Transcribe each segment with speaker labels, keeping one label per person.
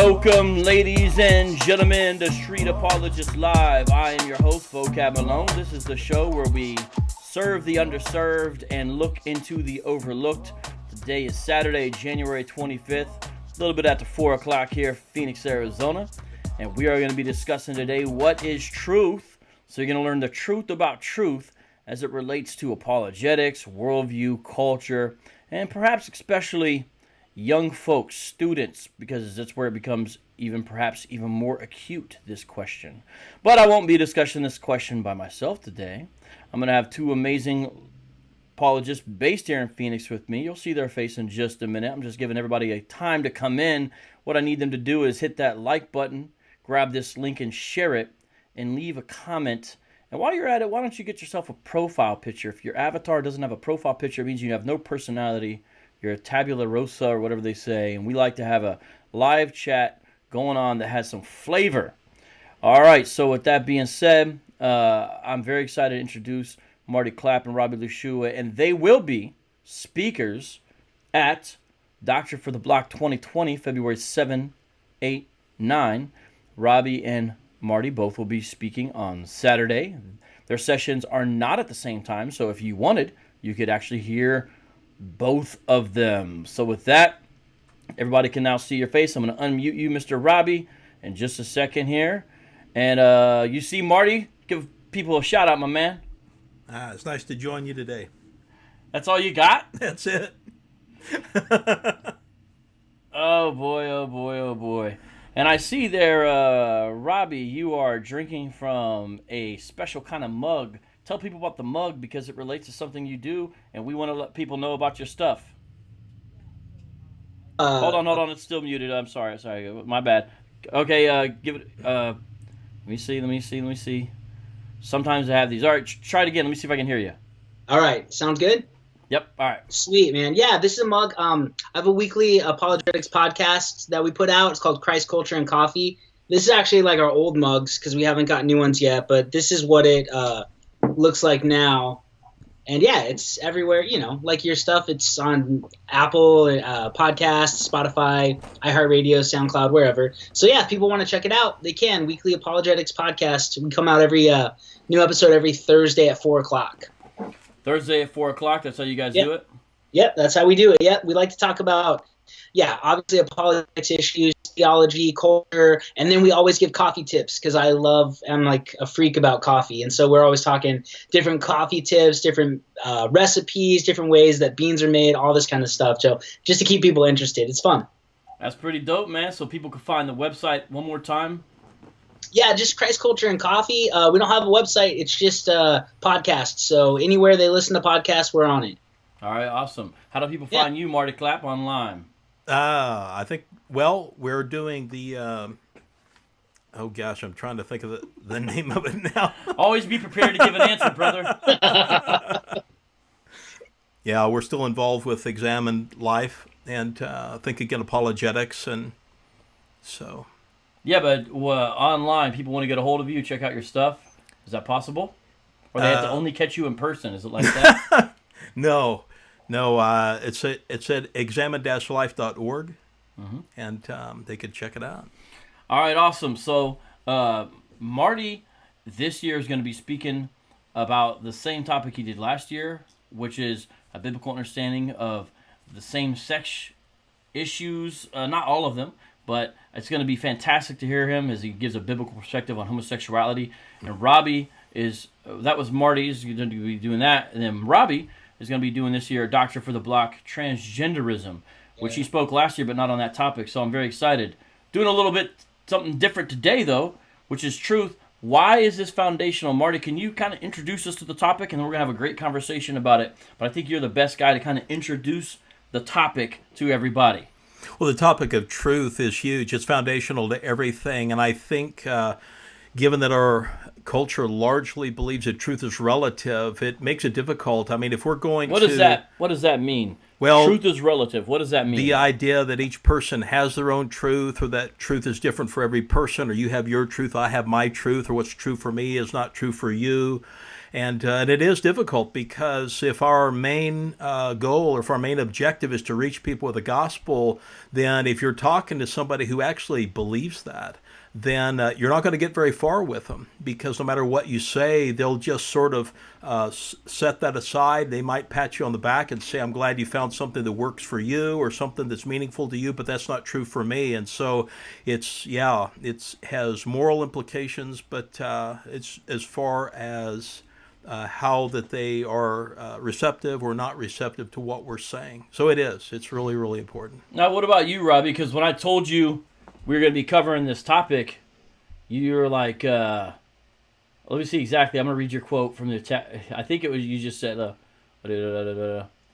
Speaker 1: Welcome, ladies and gentlemen, to Street Apologists Live. I am your host, Vocab Malone. This is the show where we serve the underserved and look into the overlooked. Today is Saturday, January 25th, a little bit after 4 o'clock here, Phoenix, Arizona. And we are going to be discussing today what is truth. So you're going to learn the truth about truth as it relates to apologetics, worldview, culture, and perhaps especially young folks, students, because that's where it becomes perhaps even more acute, this question. But I won't be discussing this question by myself today. I'm going to have two amazing apologists based here in Phoenix with me. You'll see their face in just a minute. I'm just giving everybody a time to come in. What I need them to do is hit that like button, grab this link and share it, and leave a comment. And while you're at it, why don't you get yourself a profile picture? If your avatar doesn't have a profile picture, it means you have no personality. You're a tabula rosa or whatever they say, and we like to have a live chat going on that has some flavor. All right, so with that being said, I'm very excited to introduce Marty, Clapp, and Robby Lashua, and they will be speakers at Doctor for the Block 2020, February 7, 8, 9. Robby and Marty both will be speaking on Saturday. Their sessions are not at the same time, so if you wanted, you could actually hear both of them. So with that, everybody can now see your face. I'm going to unmute you, Mr. Robby, in just a second here. And you see Marty, give people a shout out, my man.
Speaker 2: It's nice to join you today.
Speaker 1: That's all you got?
Speaker 2: That's it.
Speaker 1: Oh boy, oh boy, oh boy. And I see there, Robby, you are drinking from a special kind of mug. Tell people about the mug because it relates to something you do, and we want to let people know about your stuff. Hold on, it's still muted. I'm sorry, my bad. Okay, give it. Let me see. Sometimes I have these. All right, try it again. Let me see if I can hear you.
Speaker 3: All right, sound good?
Speaker 1: Yep. All right.
Speaker 3: Sweet, man. Yeah, this is a mug. I have a weekly apologetics podcast that we put out. It's called Christ, Culture, and Coffee. This is actually like our old mugs because we haven't got new ones yet, but this is what it looks like now. And yeah, it's everywhere, like your stuff. It's on Apple Podcasts, Spotify, iHeartRadio, SoundCloud, wherever. So yeah, if people want to check it out, they can. Weekly Apologetics podcast. We come out every new episode every Thursday at 4 o'clock.
Speaker 1: Thursday at 4 o'clock. That's how you guys do it? Yep,
Speaker 3: that's how we do it. Yep, we like to talk about, obviously apologetics issues, theology, culture, and then we always give coffee tips because I'm like a freak about coffee. And so we're always talking different coffee tips, different recipes, different ways that beans are made, all this kind of stuff. So just to keep people interested. It's fun.
Speaker 1: That's pretty dope, man. So people can find the website one more time.
Speaker 3: Yeah, just Christ, Culture, and Coffee. We don't have a website. It's just podcasts. So anywhere they listen to podcasts, we're on it.
Speaker 1: All right, awesome. How do people find you, Marty Clapp, online?
Speaker 2: I think, we're doing the, I'm trying to think of the name of it now.
Speaker 1: Always be prepared to give an answer, brother.
Speaker 2: Yeah, we're still involved with Examined Life and Think Again Apologetics, and so...
Speaker 1: Yeah, but online, people want to get a hold of you, check out your stuff. Is that possible? Or they have to only catch you in person? Is it like that?
Speaker 2: No. It's at examine-life.org, and they could check it out.
Speaker 1: All right, awesome. So Marty this year is going to be speaking about the same topic he did last year, which is a biblical understanding of the same-sex issues. Not all of them. But it's going to be fantastic to hear him as he gives a biblical perspective on homosexuality. And Robby that was Marty's going to be doing that. And then Robby is going to be doing this year Doctor for the Block Transgenderism, which he spoke last year, but not on that topic. So I'm very excited. Doing a little bit something different today, though, which is truth. Why is this foundational? Marty, can you kind of introduce us to the topic? And then we're going to have a great conversation about it. But I think you're the best guy to kind of introduce the topic to everybody.
Speaker 2: Well, the topic of truth is huge. It's foundational to everything. And I think given that our culture largely believes that truth is relative, it makes it difficult. I mean, if we're going
Speaker 1: What does that mean?
Speaker 2: Well,
Speaker 1: truth is relative. What does that mean?
Speaker 2: The idea that each person has their own truth, or that truth is different for every person, or you have your truth, I have my truth, or what's true for me is not true for you. And it is difficult because if our main goal or if our main objective is to reach people with the gospel, then if you're talking to somebody who actually believes that, then you're not going to get very far with them, because no matter what you say, they'll just sort of set that aside. They might pat you on the back and say, I'm glad you found something that works for you or something that's meaningful to you, but that's not true for me. And so it has moral implications, but it's as far as how that they are receptive or not receptive to what we're saying. So it's really, really important.
Speaker 1: Now, what about you, Robby? Because when I told you we were going to be covering this topic, you were like, let me see exactly. I'm going to read your quote from the I think it was, you just said,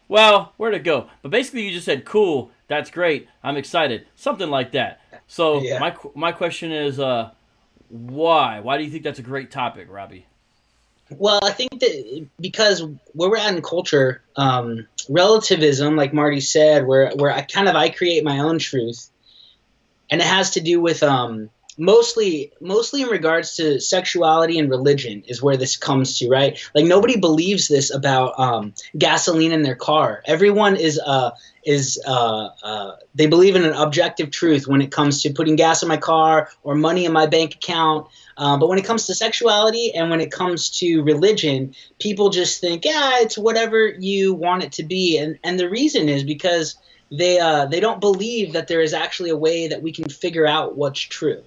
Speaker 1: well, where'd it go? But basically you just said, cool, that's great, I'm excited. Something like that. So yeah. My question is, why? Why do you think that's a great topic, Robby?
Speaker 3: Well, I think that because where we're at in culture, relativism, like Marty said, where I create my own truth, and it has to do with mostly in regards to sexuality and religion is where this comes to, right? Like nobody believes this about gasoline in their car. Everyone they believe in an objective truth when it comes to putting gas in my car or money in my bank account. But when it comes to sexuality and when it comes to religion, people just think, yeah, it's whatever you want it to be. And the reason is because they don't believe that there is actually a way that we can figure out what's true.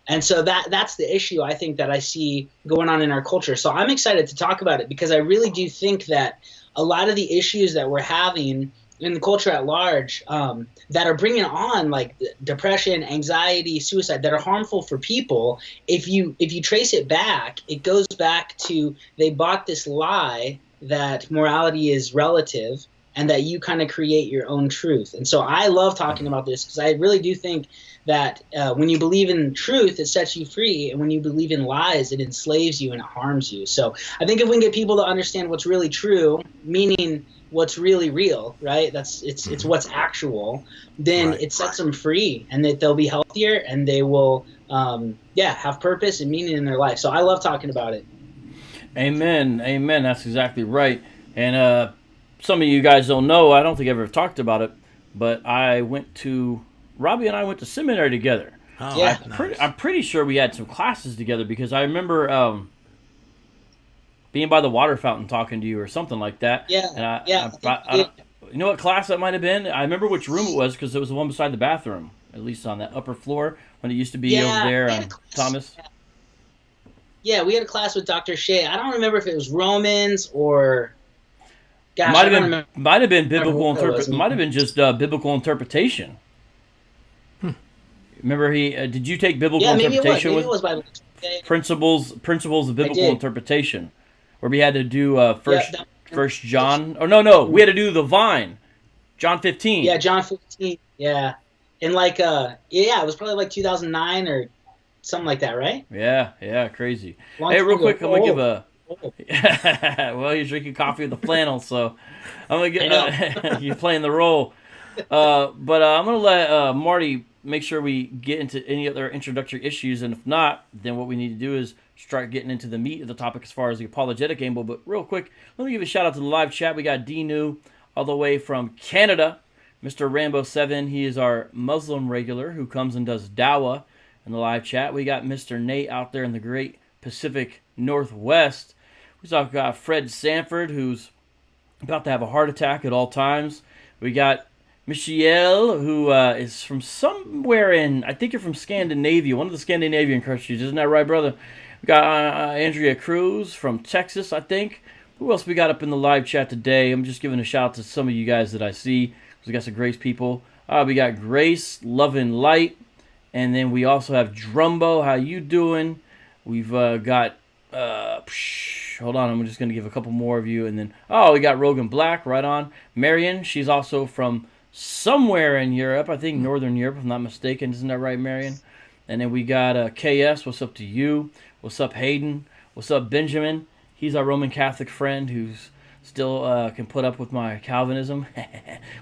Speaker 3: And so that's the issue I think that I see going on in our culture. So I'm excited to talk about it because I really do think that a lot of the issues that we're having in the culture at large that are bringing on like depression, anxiety, suicide, that are harmful for people, if you trace it back, it goes back to they bought this lie that morality is relative and that you kind of create your own truth. And so I love talking about this because I really do think that when you believe in truth, it sets you free. And when you believe in lies, it enslaves you and it harms you. So I think if we can get people to understand what's really true, meaning what's really real, right? It's what's actual, then it sets them free and that they'll be healthier and they will, have purpose and meaning in their life. So I love talking about it.
Speaker 1: Amen. Amen. That's exactly right. And some of you guys don't know, I don't think I ever talked about it, but Robby and I went to seminary together.
Speaker 2: Oh, yeah.
Speaker 1: I'm pretty sure we had some classes together because I remember being by the water fountain talking to you or something like that.
Speaker 3: Yeah.
Speaker 1: And I you know what class that might have been? I remember which room it was because it was the one beside the bathroom, at least on that upper floor when it used to be over there on Thomas.
Speaker 3: Yeah, we had a class with Dr. Shea. I don't remember if it was Romans or... Gosh,
Speaker 1: might have been biblical interpretation. Might have been just biblical interpretation. Remember, did you take biblical interpretation
Speaker 3: maybe it was Bible.
Speaker 1: Principles of biblical interpretation, where we had to do First John? Or no, we had to do the vine, John 15.
Speaker 3: Yeah, John 15. Yeah, and it was probably like 2009 or something like that, right?
Speaker 1: Yeah, crazy. Hey, real quick, I'm gonna give a. Well, you're drinking coffee with the flannel, so I'm gonna get you're playing the role. But I'm gonna let Marty make sure we get into any other introductory issues, and if not, then what we need to do is start getting into the meat of the topic as far as the apologetic angle. But real quick, let me give a shout out to the live chat. We got D New all the way from Canada, Mr. Rambo 7. He is our Muslim regular who comes and does dawah in the live chat. We got Mr. Nate out there in the great Pacific Northwest. We also got Fred Sanford, who's about to have a heart attack at all times. We got Michiel, who is from somewhere I think you're from Scandinavia, one of the Scandinavian countries. Isn't that right, brother? We got Andrea Cruz from Texas, I think. Who else we got up in the live chat today? I'm just giving a shout out to some of you guys that I see. We got some Grace people. We got Grace, Love and Light. And then we also have Drumbo. How you doing? We've got... hold on, I'm just going to give a couple more of you. And then... we got Rogan Black, right on. Marion, she's also from... somewhere in Europe, I think Northern Europe, if I'm not mistaken. Isn't that right, Marion? And then we got KS. What's up to you? What's up, Hayden? What's up, Benjamin? He's our Roman Catholic friend who's still can put up with my Calvinism,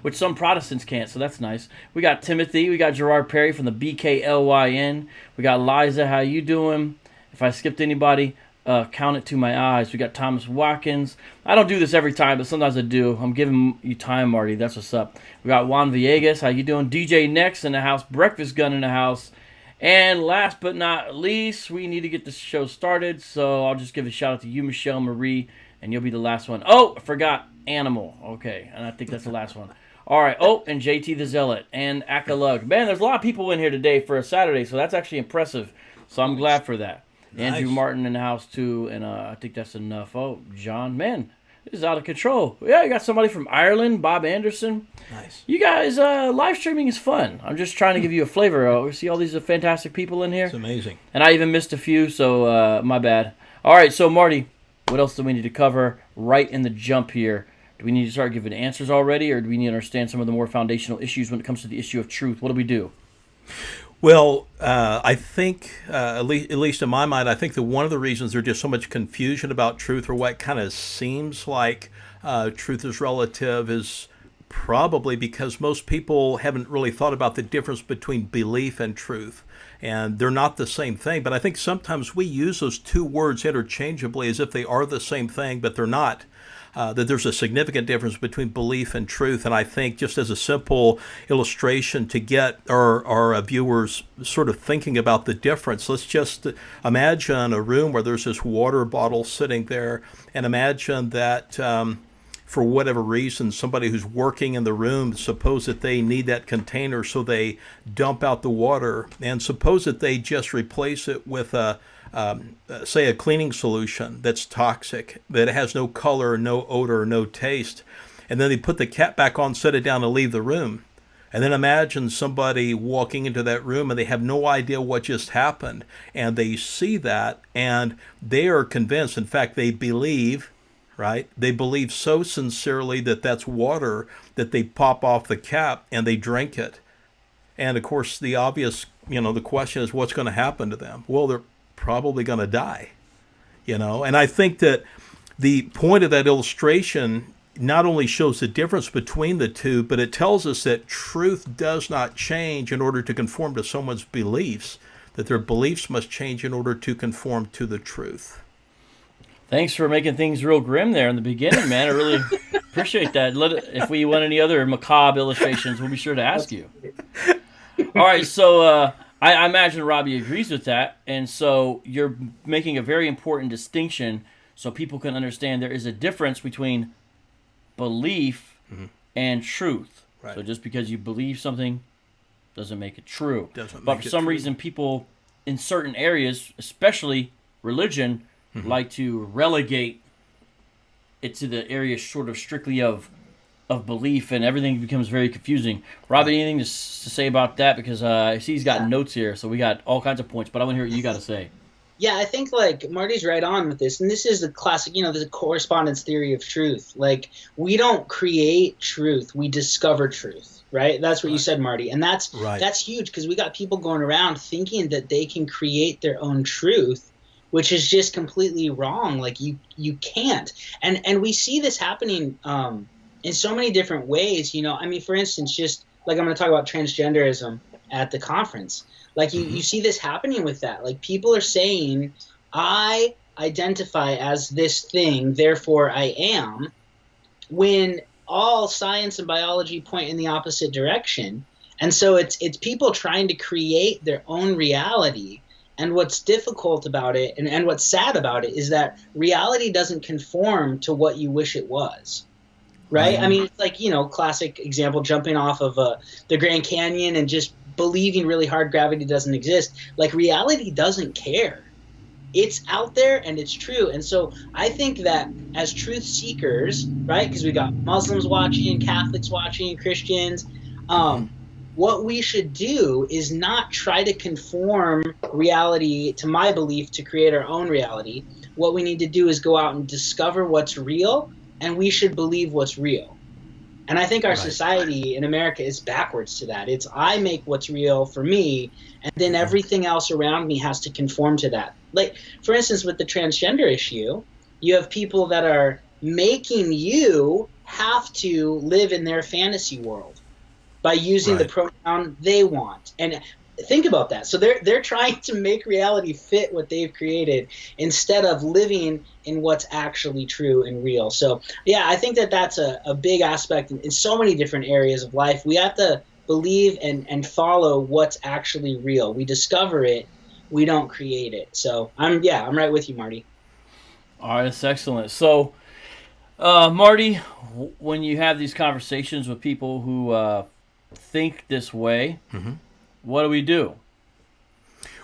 Speaker 1: which some Protestants can't, so that's nice. We got Timothy. We got Gerard Perry from the BKLYN. We got Liza. How you doing? If I skipped anybody, Count It to My Eyes. We got Thomas Watkins. I don't do this every time, but sometimes I do. I'm giving you time, Marty. That's what's up. We got Juan Villegas. How you doing? DJ Next in the house. Breakfast Gun in the house. And last but not least, we need to get this show started, so I'll just give a shout out to you, Michelle Marie, and you'll be the last one. Oh, I forgot Animal. Okay, and I think that's the last one. All right. Oh, and JT the Zealot and Akalug. Man, there's a lot of people in here today for a Saturday, so that's actually impressive. So I'm glad for that. Nice. Andrew Martin in the house, too, and I think that's enough. Oh, John, man, this is out of control. Yeah, you got somebody from Ireland, Bob Anderson.
Speaker 2: Nice.
Speaker 1: You guys, live streaming is fun. I'm just trying to give you a flavor. We see all these fantastic people in here.
Speaker 2: It's amazing.
Speaker 1: And I even missed a few, so my bad. All right, so Marty, what else do we need to cover right in the jump here? Do we need to start giving answers already, or do we need to understand some of the more foundational issues when it comes to the issue of truth? What do we do?
Speaker 2: Well, I think, at least in my mind, I think that one of the reasons there's just so much confusion about truth, or what kind of seems like truth is relative, is probably because most people haven't really thought about the difference between belief and truth. And they're not the same thing. But I think sometimes we use those two words interchangeably as if they are the same thing, but they're not. That there's a significant difference between belief and truth. And I think just as a simple illustration to get our viewers sort of thinking about the difference, let's just imagine a room where there's this water bottle sitting there, and imagine that for whatever reason, somebody who's working in the room, suppose that they need that container, so they dump out the water, and suppose that they just replace it with say a cleaning solution that's toxic, that has no color, no odor, no taste. And then they put the cap back on, set it down, and leave the room. And then imagine somebody walking into that room and they have no idea what just happened. And they see that and they are convinced, in fact, they believe, right? They believe so sincerely that that's water that they pop off the cap and they drink it. And of course, the obvious, the question is, what's going to happen to them? Well, they're probably going to die, and I think that the point of that illustration not only shows the difference between the two, but it tells us that truth does not change in order to conform to someone's beliefs, that their beliefs must change in order to conform to the truth.
Speaker 1: Thanks for making things real grim there in the beginning, man. I really appreciate that. If we want any other macabre illustrations, we'll be sure to ask you. All right, so I imagine Robby agrees with that, and so you're making a very important distinction so people can understand there is a difference between belief and truth. Right. So just because you believe something doesn't make it true. But for some reason, people in certain areas, especially religion, like to relegate it to the area sort of strictly of belief, and everything becomes very confusing. Robby, anything to say about that? Because I see he's got notes here, so we got all kinds of points, but I want to hear what you got to say.
Speaker 3: Yeah, I think Marty's right on with this, and this is the classic, the correspondence theory of truth. We don't create truth, we discover truth, right? That's what you said, Marty, and that's huge, because we got people going around thinking that they can create their own truth, which is just completely wrong. You can't, and we see this happening in so many different ways. For instance, just I'm going to talk about transgenderism at the conference. You see this happening with that. People are saying, I identify as this thing, therefore I am, when all science and biology point in the opposite direction. And so it's people trying to create their own reality. And what's difficult about it, and what's sad about it, is that reality doesn't conform to what you wish it was. Right? It's classic example, jumping off of the Grand Canyon and just believing really hard gravity doesn't exist. Reality doesn't care. It's out there and it's true. And so I think that as truth seekers, right, because we got Muslims watching, Catholics watching, Christians, what we should do is not try to conform reality to my belief to create our own reality. What we need to do is go out and discover what's real, and we should believe what's real. And I think our society in America is backwards to that. It's I make what's real for me, and then everything else around me has to conform to that. For instance, with the transgender issue, you have people that are making you have to live in their fantasy world by using the pronoun they want. And think about that. So they're trying to make reality fit what they've created instead of living in what's actually true and real. So yeah, I think that that's a big aspect in so many different areas of life. We have to believe and follow what's actually real. We discover it, we don't create it. So I'm right with you, Marty.
Speaker 1: All right, that's excellent. So, Marty, when you have these conversations with people who think this way, what do we do?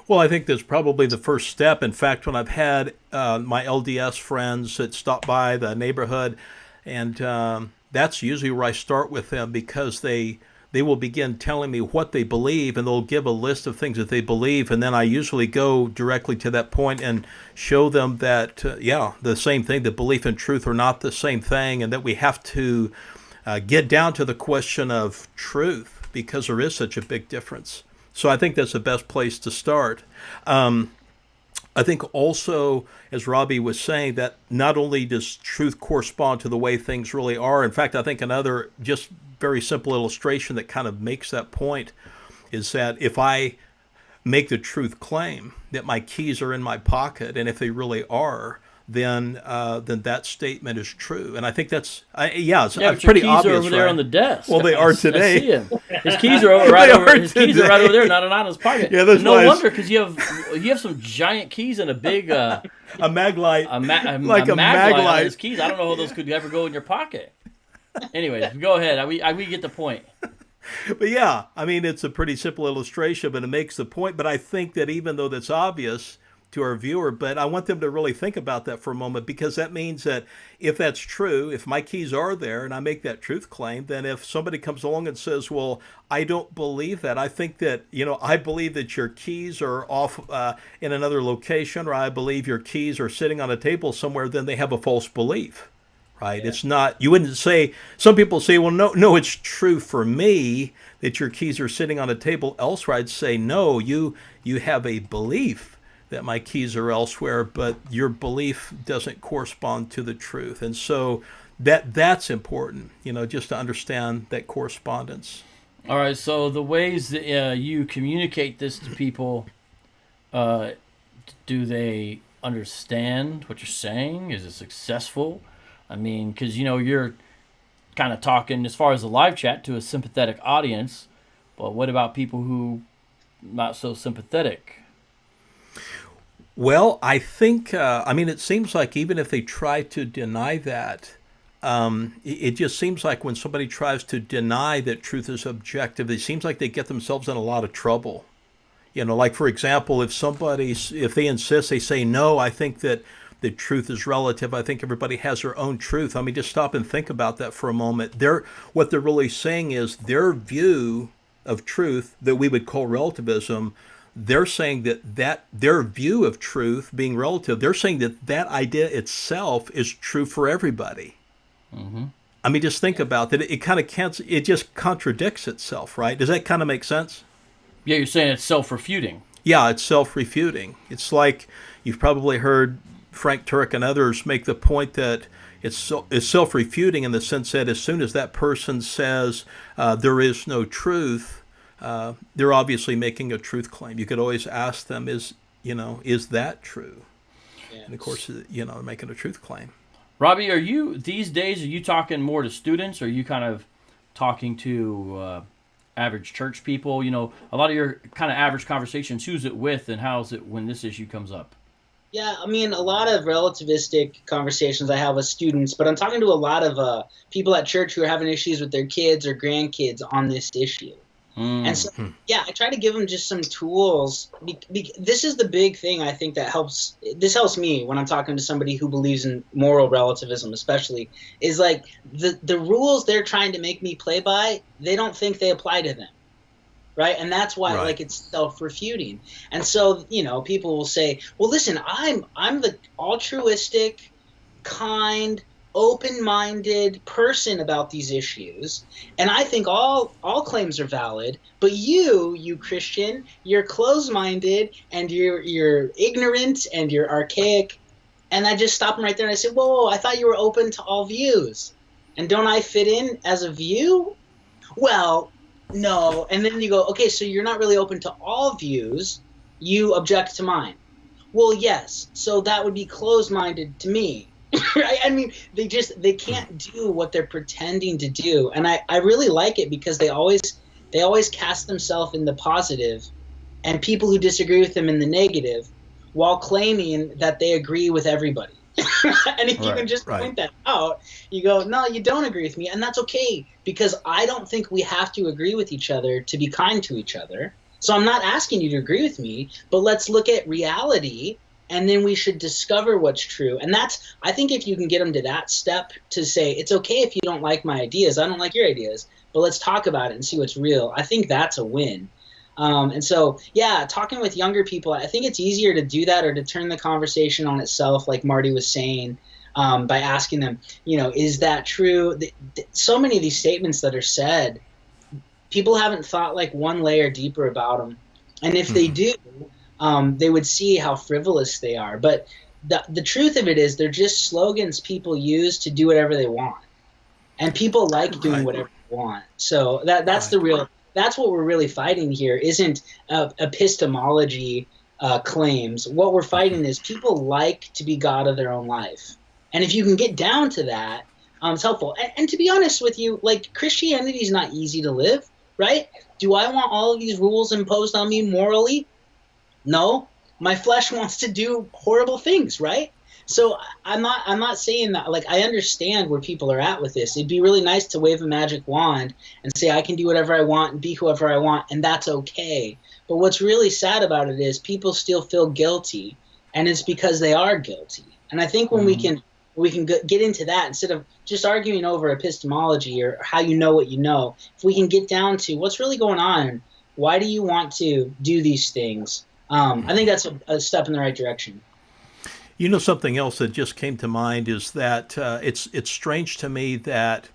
Speaker 2: Well, I think that's probably the first step. In fact, when I've had my LDS friends that stop by the neighborhood, and that's usually where I start with them, because they will begin telling me what they believe, and they'll give a list of things that they believe, and then I usually go directly to that point and show them that, the same thing, that belief and truth are not the same thing, and that we have to get down to the question of truth, because there is such a big difference. So I think that's the best place to start. I think also, as Robby was saying, that not only does truth correspond to the way things really are, in fact, I think another just very simple illustration that kind of makes that point is that if I make the truth claim that my keys are in my pocket, and if they really are, then that statement is true. And I think that's it's pretty obvious. His keys are over
Speaker 1: there on the desk.
Speaker 2: Well, they are today.
Speaker 1: I see him. His keys are right over. His keys are right over there, not in his pocket.
Speaker 2: Yeah, that's
Speaker 1: no wonder, because you have some giant keys and a big
Speaker 2: a mag light,
Speaker 1: like a mag light on his keys. I don't know how those could ever go in your pocket. Anyways, go ahead. We get the point.
Speaker 2: But yeah, I mean, it's a pretty simple illustration, but it makes the point. But I think that even though that's obvious to our viewer, but I want them to really think about that for a moment, because that means that if that's true, if my keys are there and I make that truth claim, then if somebody comes along and says, well, I don't believe that, I think that, I believe that your keys are off in another location, or I believe your keys are sitting on a table somewhere, then they have a false belief. Right? Yeah. It's not, you wouldn't say, some people say, well, no, it's true for me that your keys are sitting on a table elsewhere. I'd say, no, you have a belief that my keys are elsewhere, but your belief doesn't correspond to the truth. And so that's important, just to understand that correspondence.
Speaker 1: All right, so the ways that you communicate this to people, do they understand what you're saying? Is it successful? I mean, because, you're kind of talking, as far as the live chat, to a sympathetic audience, but what about people who not so sympathetic?
Speaker 2: Well, I think, it seems like even if they try to deny that, it just seems like when somebody tries to deny that truth is objective, it seems like they get themselves in a lot of trouble. Like, for example, if they insist, they say, no, I think that the truth is relative. I think everybody has their own truth. I mean, just stop and think about that for a moment. What they're really saying is their view of truth that we would call relativism. They're saying that their view of truth being relative, they're saying that idea itself is true for everybody. Mm-hmm. I mean, just think about that. It just contradicts itself, right? Does that kind of make sense?
Speaker 1: Yeah, you're saying it's self-refuting.
Speaker 2: Yeah, it's self-refuting. It's like you've probably heard Frank Turek and others make the point that it's self-refuting in the sense that as soon as that person says there is no truth, they're obviously making a truth claim. You could always ask them, is that true? Yeah. And of course, they're making a truth claim.
Speaker 1: Robby, these days, are you talking more to students, or are you kind of talking to average church people? A lot of your kind of average conversations, who's it with, and how's it when this issue comes up?
Speaker 3: Yeah, I mean, a lot of relativistic conversations I have with students, but I'm talking to a lot of people at church who are having issues with their kids or grandkids on this issue. And so, I try to give them just some tools. This is the big thing I think that helps. This helps me when I'm talking to somebody who believes in moral relativism, especially, is like the rules they're trying to make me play by, they don't think they apply to them. Right. And that's why like it's self-refuting. And so, people will say, well, listen, I'm the altruistic, kind, open-minded person about these issues, and I think all claims are valid, but you Christian, you're closed-minded and you're ignorant and you're archaic. And I just stop them right there and I say, whoa, I thought you were open to all views. And don't I fit in as a view? Well, no. And then you go, okay, so you're not really open to all views. You object to mine. Well, yes. So that would be closed-minded to me. Right? I mean, they can't do what they're pretending to do. And I really like it because they always cast themselves in the positive and people who disagree with them in the negative while claiming that they agree with everybody. And if you can just point that out, you go, no, you don't agree with me. And that's okay, because I don't think we have to agree with each other to be kind to each other. So I'm not asking you to agree with me, but let's look at reality, and then we should discover what's true. And that's, I think if you can get them to that step, to say, it's okay if you don't like my ideas, I don't like your ideas, but let's talk about it and see what's real. I think that's a win. And so, yeah, talking with younger people, I think it's easier to do that, or to turn the conversation on itself, like Marty was saying, by asking them, is that true? So many of these statements that are said, people haven't thought like one layer deeper about them. And if they do, they would see how frivolous they are. But the truth of it is, they're just slogans people use to do whatever they want. And people like doing whatever they want. So that's the real... That's what we're really fighting here, isn't epistemology claims. What we're fighting is people like to be God of their own life. And if you can get down to that, it's helpful. And to be honest with you, like, Christianity is not easy to live, right? Do I want all of these rules imposed on me morally? No. My flesh wants to do horrible things, right? So I'm not saying that, like, I understand where people are at with this. It'd be really nice to wave a magic wand and say I can do whatever I want and be whoever I want, and that's okay. But what's really sad about it is people still feel guilty, and it's because they are guilty. And I think when we can get into that, instead of just arguing over epistemology or how you know what you know, if we can get down to what's really going on, why do you want to do these things? I think that's a step in the right direction.
Speaker 2: Something else that just came to mind is that it's strange to me that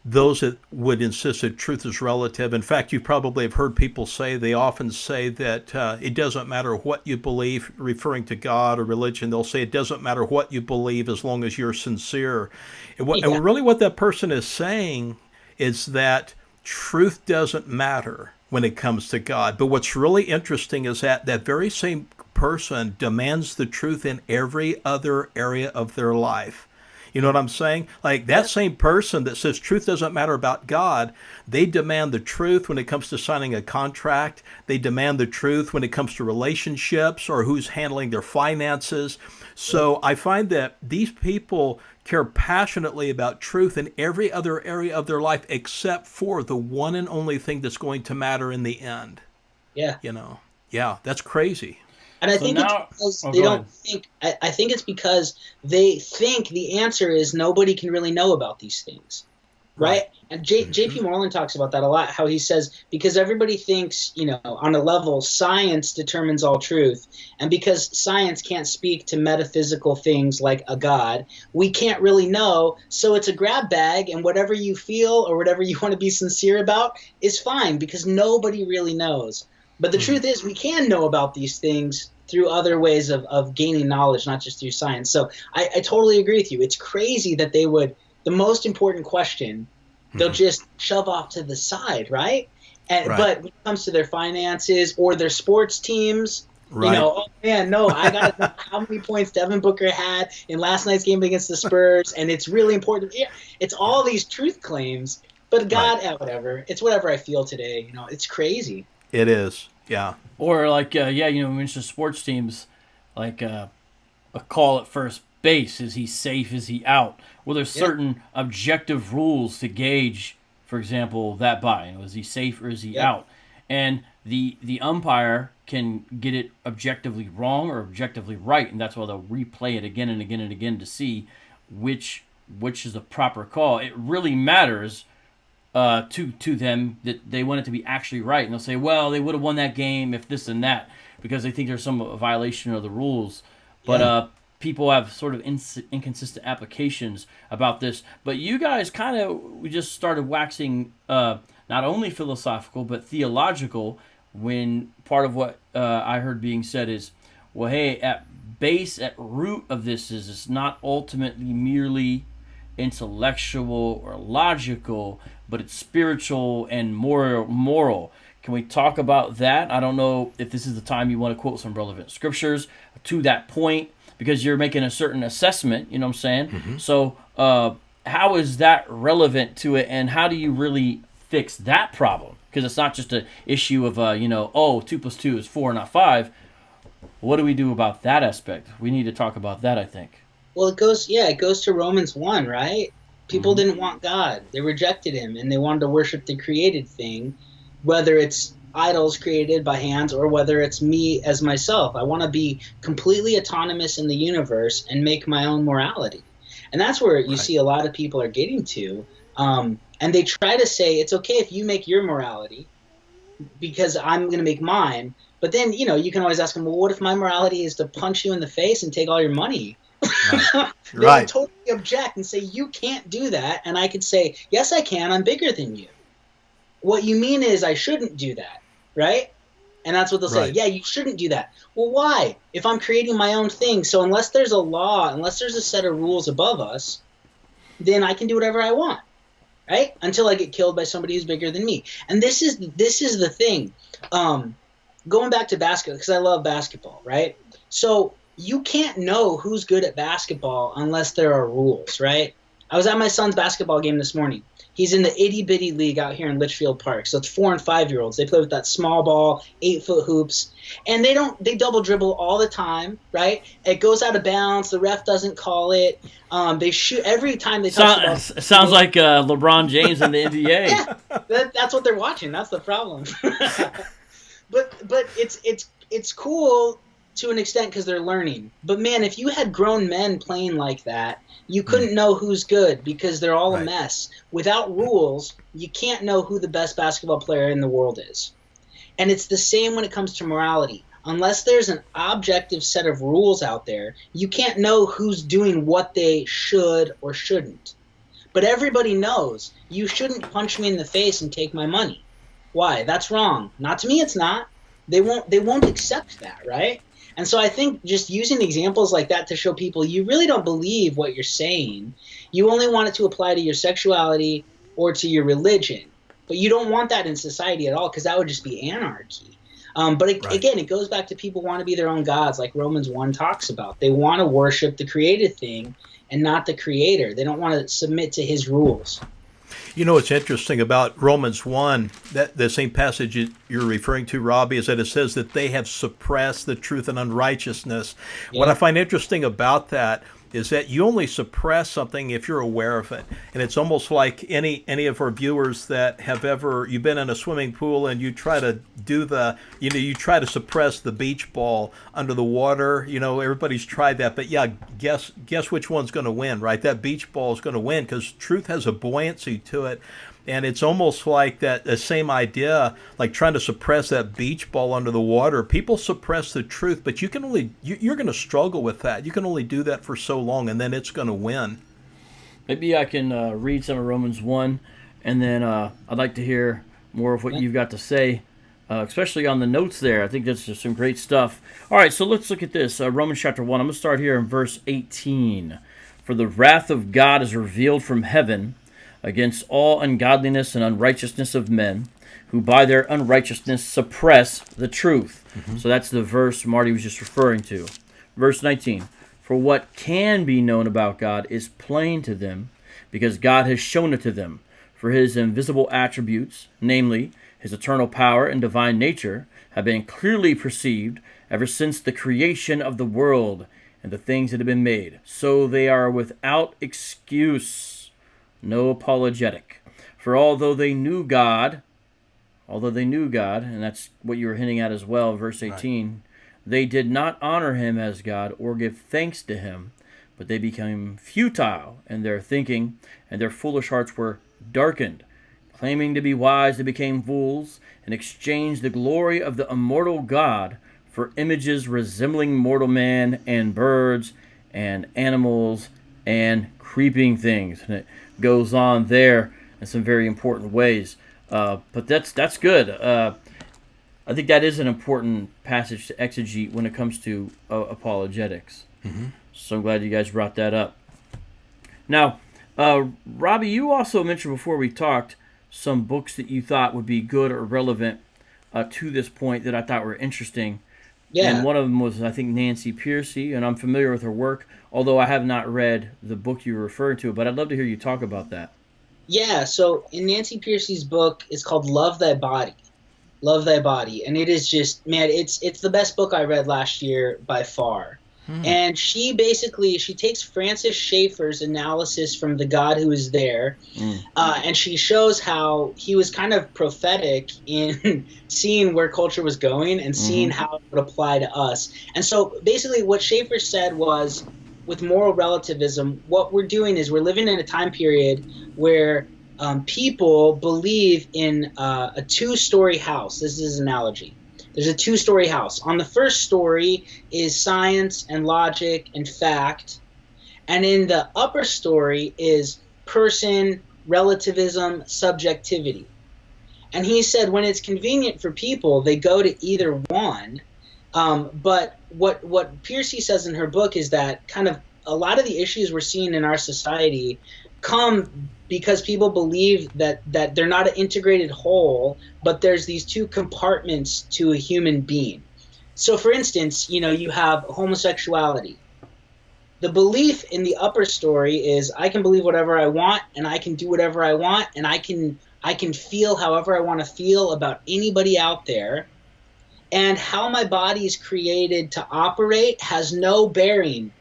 Speaker 2: those that would insist that truth is relative. In fact, you probably have heard people say, they often say that it doesn't matter what you believe, referring to God or religion. They'll say it doesn't matter what you believe as long as you're sincere. And really what that person is saying is that truth doesn't matter when it comes to God. But what's really interesting is that that very same person demands the truth in every other area of their life. You know what I'm saying? Like, that same person that says truth doesn't matter about God, they demand the truth when it comes to signing a contract. They demand the truth when it comes to relationships or who's handling their finances. So I find that these people care passionately about truth in every other area of their life except for the one and only thing that's going to matter in the end.
Speaker 3: Yeah.
Speaker 2: Yeah, that's crazy.
Speaker 3: And I think it's because they don't think. I think it's because they think the answer is nobody can really know about these things, right? And J.P. Moreland talks about that a lot. How he says, because everybody thinks, on a level, science determines all truth, and because science can't speak to metaphysical things like a God, we can't really know. So it's a grab bag, and whatever you feel or whatever you want to be sincere about is fine, because nobody really knows. But the truth is, we can know about these things through other ways of gaining knowledge, not just through science. So I totally agree with you. It's crazy that they would, the most important question, they'll just shove off to the side, right? But when it comes to their finances or their sports teams, oh man, no, I got to know how many points Devin Booker had in last night's game against the Spurs, and it's really important. Yeah, it's all these truth claims, but God, whatever. It's whatever I feel today. It's crazy.
Speaker 2: It is. Yeah.
Speaker 1: Or like, we mentioned sports teams, like a call at first base. Is he safe? Is he out? Well, there's certain objective rules to gauge, for example, that by. Is he safe or is he out? And the umpire can get it objectively wrong or objectively right, and that's why they'll replay it again and again and again to see which is the proper call. It really matters to them that they want it to be actually right, and they'll say, well, they would have won that game if this and that, because they think there's some violation of the rules. But people have sort of inconsistent applications about this. But you guys we just started waxing not only philosophical but theological, when part of what I heard being said is, well, hey, at root of this is it's not ultimately merely intellectual or logical, but it's spiritual and moral. Can we talk about that? I don't know if this is the time you want to quote some relevant scriptures to that point, because you're making a certain assessment, you know what I'm saying?
Speaker 2: Mm-hmm.
Speaker 1: So how is that relevant to it, and how do you really fix that problem? Because it's not just an issue of, 2 + 2 is 4, not 5. What do we do about that aspect? We need to talk about that, I think.
Speaker 3: Well, it goes to Romans 1, right? People didn't want God. They rejected him, and they wanted to worship the created thing, whether it's idols created by hands or whether it's me as myself. I want to be completely autonomous in the universe and make my own morality. And that's where you see a lot of people are getting to. And they try to say, it's okay if you make your morality because I'm going to make mine. But then, you can always ask them, well, what if my morality is to punch you in the face and take all your money? They would totally object and say, you can't do that. And I could say, yes, I can. I'm bigger than you. What you mean is I shouldn't do that, right? And that's what they'll say. Yeah, you shouldn't do that. Well, why? If I'm creating my own thing, so unless there's a law, unless there's a set of rules above us, then I can do whatever I want, right? Until I get killed by somebody who's bigger than me. And this is the thing. Going back to basketball, because I love basketball, right? So you can't know who's good at basketball unless there are rules, right? I was at my son's basketball game this morning. He's in the itty-bitty league out here in Litchfield Park. So it's 4- and 5-year-olds. They play with that small ball, 8-foot hoops. And they double dribble all the time, right? It goes out of bounds. The ref doesn't call it. They shoot every time they touch the ball.
Speaker 1: Sounds like LeBron James in the NBA.
Speaker 3: Yeah, that's what they're watching. That's the problem. But it's cool to an extent because they're learning. But, man, if you had grown men playing like that, you couldn't know who's good because they're all a mess. Without rules, you can't know who the best basketball player in the world is. And it's the same when it comes to morality. Unless there's an objective set of rules out there, you can't know who's doing what they should or shouldn't. But everybody knows you shouldn't punch me in the face and take my money. Why? That's wrong. Not to me, it's not. They won't accept that, right? And so I think just using examples like that to show people you really don't believe what you're saying. You only want it to apply to your sexuality or to your religion. But you don't want that in society at all because that would just be anarchy. Again, it goes back to people want to be their own gods like Romans 1 talks about. They want to worship the created thing and not the creator. They don't want to submit to his rules.
Speaker 2: You know what's interesting about Romans 1, that the same passage you're referring to, Robby, is that it says that they have suppressed the truth and unrighteousness. Yeah. What I find interesting about that is that you only suppress something if you're aware of it. And it's almost like any of our viewers that have you've been in a swimming pool and you try to you try to suppress the beach ball under the water. Everybody's tried that, but yeah, guess which one's going to win, right? That beach ball is going to win because truth has a buoyancy to it. And it's almost like the same idea, like trying to suppress that beach ball under the water. People suppress the truth, but you're going to struggle with that. You can only do that for so long, and then it's going to win.
Speaker 1: Maybe I can read some of Romans 1, and then I'd like to hear more of what you've got to say, especially on the notes there. I think that's just some great stuff. All right, so let's look at this. Romans chapter 1. I'm going to start here in verse 18. For the wrath of God is revealed from heaven against all ungodliness and unrighteousness of men, who by their unrighteousness suppress the truth. Mm-hmm. So that's the verse Marty was just referring to. Verse 19, for what can be known about God is plain to them, because God has shown it to them. For his invisible attributes, namely his eternal power and divine nature, have been clearly perceived ever since the creation of the world and the things that have been made. So they are without excuse. No apologetic. For although they knew God, and that's what you were hinting at as well, verse 18, right. They did not honor him as God or give thanks to him, but they became futile in their thinking, and their foolish hearts were darkened. Claiming to be wise, they became fools, and exchanged the glory of the immortal God for images resembling mortal man and birds and animals and creeping things. And it goes on there in some very important ways. But that's good. I think that is an important passage to exegete when it comes to apologetics. Mm-hmm. So I'm glad you guys brought that up. Now, Robby, you also mentioned before we talked some books that you thought would be good or relevant to this point that I thought were interesting. And
Speaker 3: Yeah.
Speaker 1: one of them was, I think, Nancy Pearcey, and I'm familiar with her work, although I have not read the book you were referring to, but I'd love to hear you talk about that.
Speaker 3: Yeah, so in Nancy Pearcey's book, it's called Love Thy Body. Love Thy Body. And it is just, man, it's the best book I read last year by far. And she takes Francis Schaeffer's analysis from The God Who Is There, and she shows how he was kind of prophetic in seeing where culture was going and seeing how it would apply to us. And so basically what Schaeffer said was, with moral relativism, what we're doing is we're living in a time period where people believe in a two-story house. This is an analogy. There's a two-story house. On the first story is science and logic and fact. And in the upper story is person, relativism, subjectivity. And he said when it's convenient for people, they go to either one. But what Piercy says in her book is that kind of a lot of the issues we're seeing in our society come because people believe that they're not an integrated whole, but there's these two compartments to a human being. So, for instance, you have homosexuality. The belief in the upper story is I can believe whatever I want, and I can do whatever I want, and I can feel however I want to feel about anybody out there. And how my body is created to operate has no bearing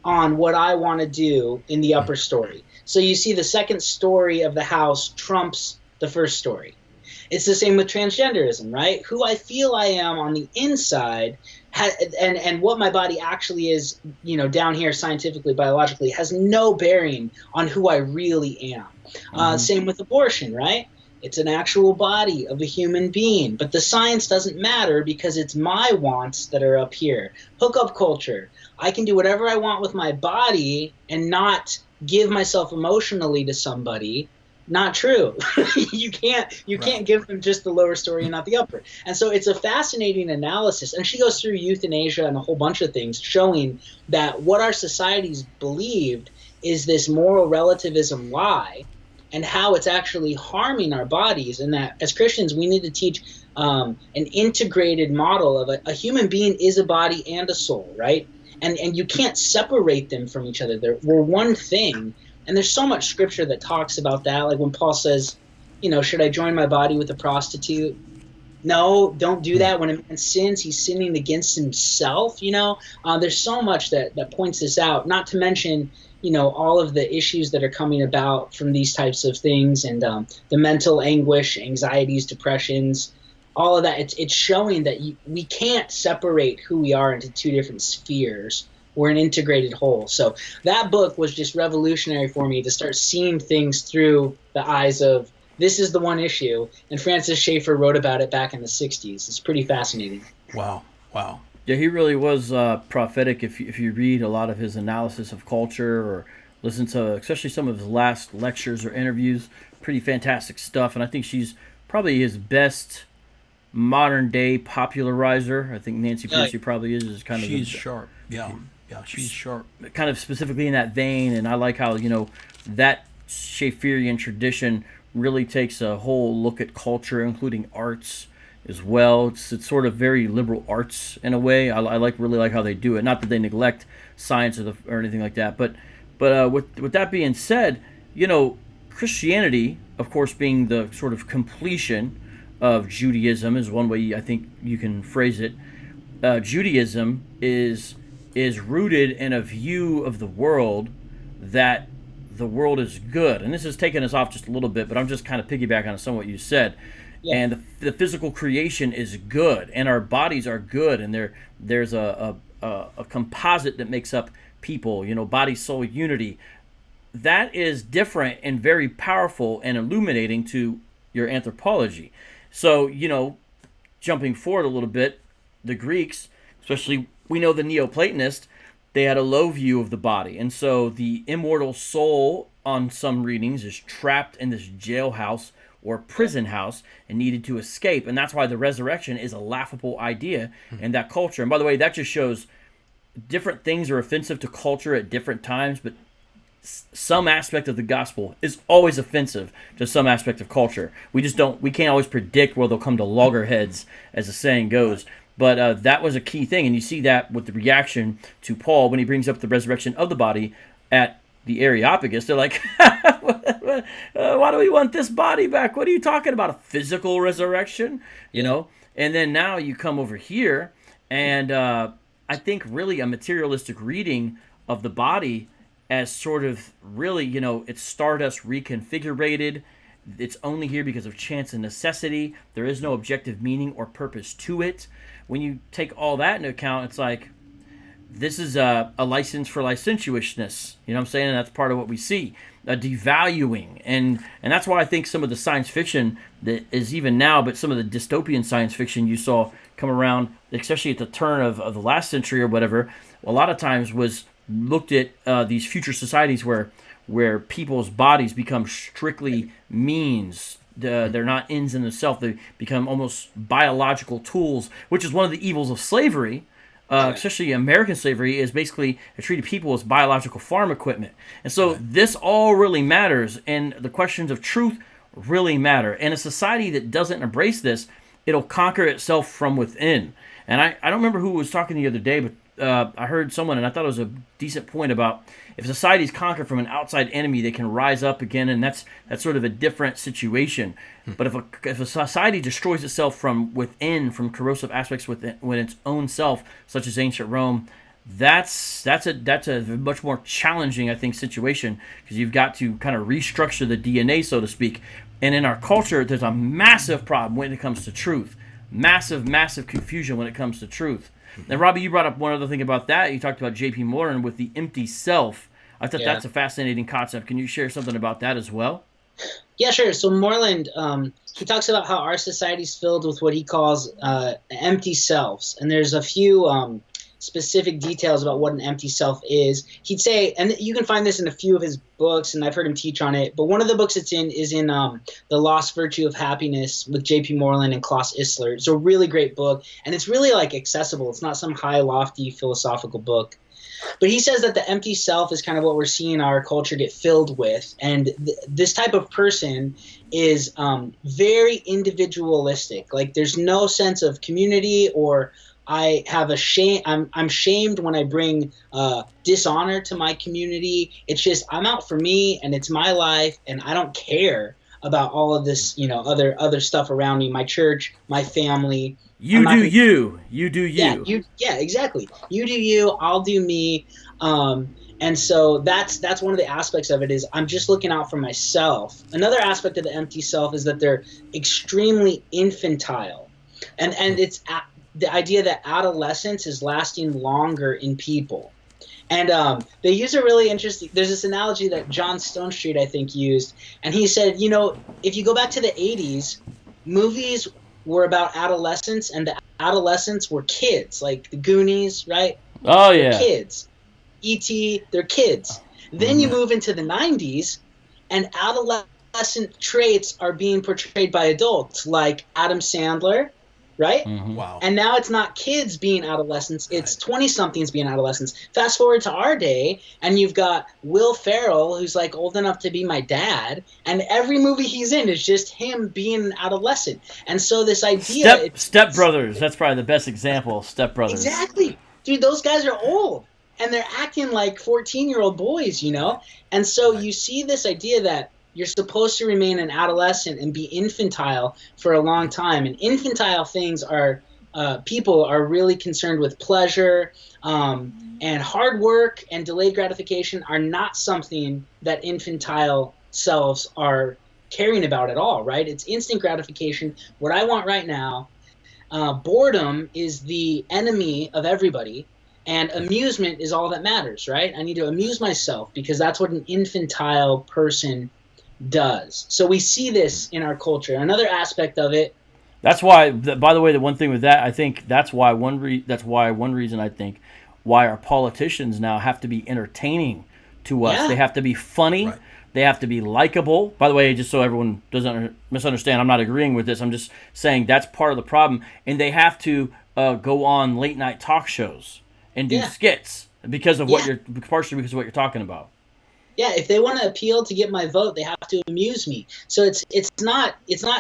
Speaker 3: on what I want to do in the upper story. So you see the second story of the house trumps the first story. It's the same with transgenderism, right? Who I feel I am on the inside and what my body actually is, down here scientifically, biologically, has no bearing on who I really am. Same with abortion, right? It's an actual body of a human being, but the science doesn't matter because it's my wants that are up here. Hookup culture. I can do whatever I want with my body and not give myself emotionally to somebody. Not true. You can't give them just the lower story and not the upper. And so it's a fascinating analysis. And she goes through euthanasia and a whole bunch of things showing that what our society's believed is this moral relativism lie, and how it's actually harming our bodies, and that as Christians we need to teach an integrated model of a human being is a body and a soul, right? And you can't separate them from each other. We're one thing. And there's so much scripture that talks about that, like when Paul says, should I join my body with a prostitute? No, don't do that. When a man sins, he's sinning against himself. There's so much that points this out, not to mention all of the issues that are coming about from these types of things, and the mental anguish, anxieties, depressions, all of that. It's showing that we can't separate who we are into two different spheres. We're an integrated whole. So that book was just revolutionary for me to start seeing things through the eyes of this is the one issue. And Francis Schaeffer wrote about it back in the 60s. It's pretty fascinating.
Speaker 2: Wow.
Speaker 1: Yeah, he really was prophetic. If you read a lot of his analysis of culture or listen to especially some of his last lectures or interviews, pretty fantastic stuff. And I think she's probably his best modern day popularizer. I think Nancy Pearcey probably is kind of.
Speaker 2: She's sharp. Yeah, she's sharp.
Speaker 1: Kind of specifically in that vein, and I like how that Schaefferian tradition really takes a whole look at culture, including arts as well. It's sort of very liberal arts in a way. I really like how they do it. Not that they neglect science or anything like that, but with that being said, Christianity, of course, being the sort of completion of Judaism is one way I think you can phrase it. Judaism is rooted in a view of the world that the world is good. And this is taking us off just a little bit, but I'm just kind of piggybacking on some of what you said. Yeah. And the physical creation is good, and our bodies are good, and there's a composite that makes up people, body, soul, unity. That is different and very powerful and illuminating to your anthropology. So, jumping forward a little bit, the Greeks, especially we know the Neoplatonists, they had a low view of the body. And so the immortal soul, on some readings, is trapped in this jailhouse or prison house and needed to escape. And that's why the resurrection is a laughable idea in that culture. And by the way, that just shows different things are offensive to culture at different times, but some aspect of the gospel is always offensive to some aspect of culture. We can't always predict where they'll come to loggerheads, as the saying goes. But that was a key thing, and you see that with the reaction to Paul when he brings up the resurrection of the body at the Areopagus. They're like, why do we want this body back? What are you talking about? A physical resurrection? You know? And then now you come over here, and I think really a materialistic reading of the body as sort of really, it's stardust reconfigurated. It's only here because of chance and necessity. There is no objective meaning or purpose to it. When you take all that into account, it's like, this is a license for licentiousness. You know what I'm saying? And that's part of what we see. A devaluing. And that's why I think some of the science fiction that is even now, but some of the dystopian science fiction you saw come around, especially at the turn of the last century or whatever, a lot of times was looked at these future societies where people's bodies become strictly means. They're not ends in themselves. They become almost biological tools, which is one of the evils of slavery, especially American slavery, is basically it treated people as biological farm equipment. And so this all really matters, and the questions of truth really matter. And a society that doesn't embrace this, it'll conquer itself from within. And I don't remember who was talking the other day, but I heard someone, and I thought it was a decent point about if society is conquered from an outside enemy, they can rise up again, and that's sort of a different situation. But if a society destroys itself from within, from corrosive aspects within its own self, such as ancient Rome, that's a much more challenging, I think, situation, because you've got to kind of restructure the DNA, so to speak. And in our culture, there's a massive problem when it comes to truth. Massive confusion when it comes to truth. And Robby, you brought up one other thing about that. You talked about J.P. Moran with the empty self. I thought that's a fascinating concept. Can you share something about that as well?
Speaker 3: Yeah, sure. So Moreland, he talks about how our society is filled with what he calls empty selves. And there's a few specific details about what an empty self is. He'd say, and you can find this in a few of his books, and I've heard him teach on it, but one of the books it's in is in The Lost Virtue of Happiness with J.P. Moreland and Klaus Isler. It's a really great book, and it's really accessible. It's not some high, lofty philosophical book. But he says that the empty self is kind of what we're seeing our culture get filled with, and this type of person is very individualistic. There's no sense of community, or I have a shame. I'm shamed when I bring dishonor to my community. It's just I'm out for me, and it's my life, and I don't care about all of this, other stuff around me, my church, my family.
Speaker 1: You do you.
Speaker 3: Yeah, exactly. You do you. I'll do me. And so that's one of the aspects of it is I'm just looking out for myself. Another aspect of the empty self is that they're extremely infantile, and it's the idea that adolescence is lasting longer in people. And they use a really interesting – there's this analogy that John Stonestreet, I think, used. And he said, if you go back to the 80s, movies were about adolescence, and the adolescents were kids, like the Goonies, right?
Speaker 1: Oh, yeah.
Speaker 3: They're kids. E.T., they're kids. Then you move into the 90s, and adolescent traits are being portrayed by adults, like Adam Sandler, right?
Speaker 1: Mm-hmm.
Speaker 2: Wow.
Speaker 3: And now it's not kids being adolescents, it's 20-somethings being adolescents. Fast forward to our day, and you've got Will Ferrell, who's old enough to be my dad, and every movie he's in is just him being an adolescent. And so this idea...
Speaker 1: Step Brothers, that's probably the best example, Step Brothers.
Speaker 3: Exactly. Dude, those guys are old, and they're acting like 14-year-old boys, And so you see this idea that you're supposed to remain an adolescent and be infantile for a long time. And infantile things are people are really concerned with pleasure, and hard work and delayed gratification are not something that infantile selves are caring about at all, right? It's instant gratification, what I want right now. Boredom is the enemy of everybody. And amusement is all that matters, right? I need to amuse myself because that's what an infantile person does. So we see this in our culture. Another aspect of it.
Speaker 1: That's why. By the way, the one thing with that, I think that's why one reason I think why our politicians now have to be entertaining to us.
Speaker 3: Yeah.
Speaker 1: They have to be funny.
Speaker 2: Right.
Speaker 1: They have to be likable. By the way, just so everyone doesn't misunderstand, I'm not agreeing with this. I'm just saying that's part of the problem. And they have to go on late night talk shows and do skits because of partially because of what you're talking about.
Speaker 3: Yeah, if they want to appeal to get my vote, they have to amuse me. So it's not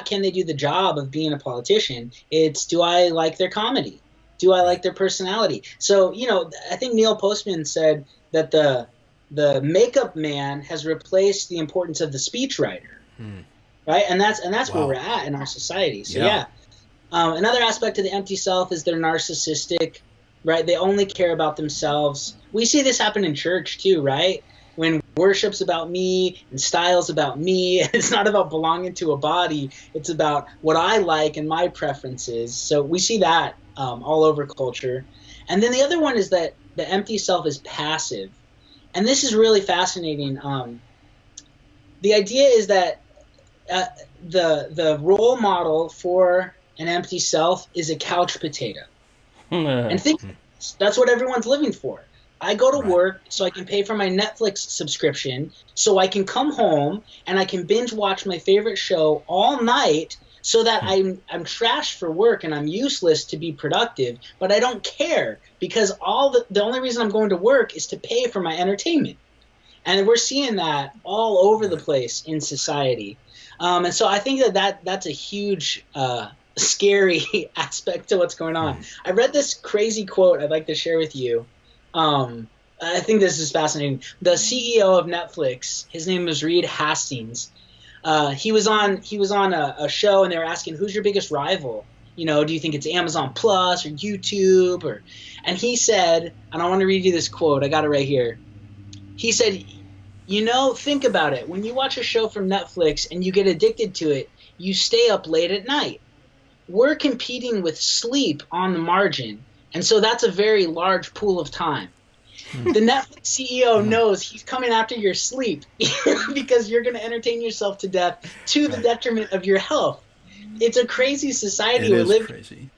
Speaker 3: can they do the job of being a politician? It's, do I like their comedy? Do I like their personality? So, I think Neil Postman said that the makeup man has replaced the importance of the speechwriter. Right? And that's where
Speaker 2: Wow.
Speaker 3: we're at in our society. So
Speaker 2: Yeah.
Speaker 3: another aspect of the empty self is they're narcissistic, right? They only care about themselves. We see this happen in church too, right? When worship's about me and style's about me, it's not about belonging to a body. It's about what I like and my preferences. So we see that all over culture. And then the other one is that the empty self is passive. And this is really fascinating. The idea is that the role model for an empty self is a couch potato. And think that's what everyone's living for. I go to work so I can pay for my Netflix subscription, so I can come home and I can binge watch my favorite show all night, so that I'm trashed for work and I'm useless to be productive, but I don't care, because the only reason I'm going to work is to pay for my entertainment. And we're seeing that all over the place in society. And so I think that's a huge scary aspect to what's going on. I read this crazy quote I'd like to share with you. I think this is fascinating. The CEO of Netflix, his name was Reed Hastings. He was on a show, and they were asking, who's your biggest rival? Do you think it's Amazon Plus or YouTube? And he said, and I want to read you this quote. I got it right here. He said, think about it. When you watch a show from Netflix and you get addicted to it, you stay up late at night. We're competing with sleep on the margin, and so that's a very large pool of time. The Netflix CEO knows he's coming after your sleep because you're going to entertain yourself to death to the detriment of your health. It's a crazy society we're living in.
Speaker 2: Crazy.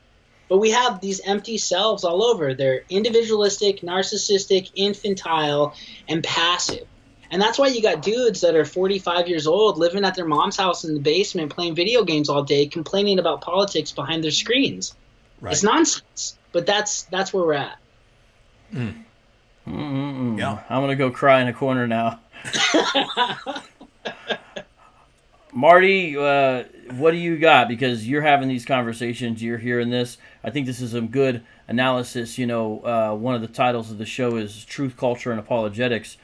Speaker 3: But we have these empty selves all over. They're individualistic, narcissistic, infantile, and passive. And that's why you got dudes that are 45 years old living at their mom's house in the basement playing video games all day, complaining about politics behind their screens.
Speaker 2: Right.
Speaker 3: It's nonsense, but that's where we're at.
Speaker 2: Yeah.
Speaker 1: I'm going to go cry in a corner now. Marty, what do you got? Because you're having these conversations, you're hearing this. I think this is some good analysis. One of the titles of the show is Truth, Culture, and Apologetics.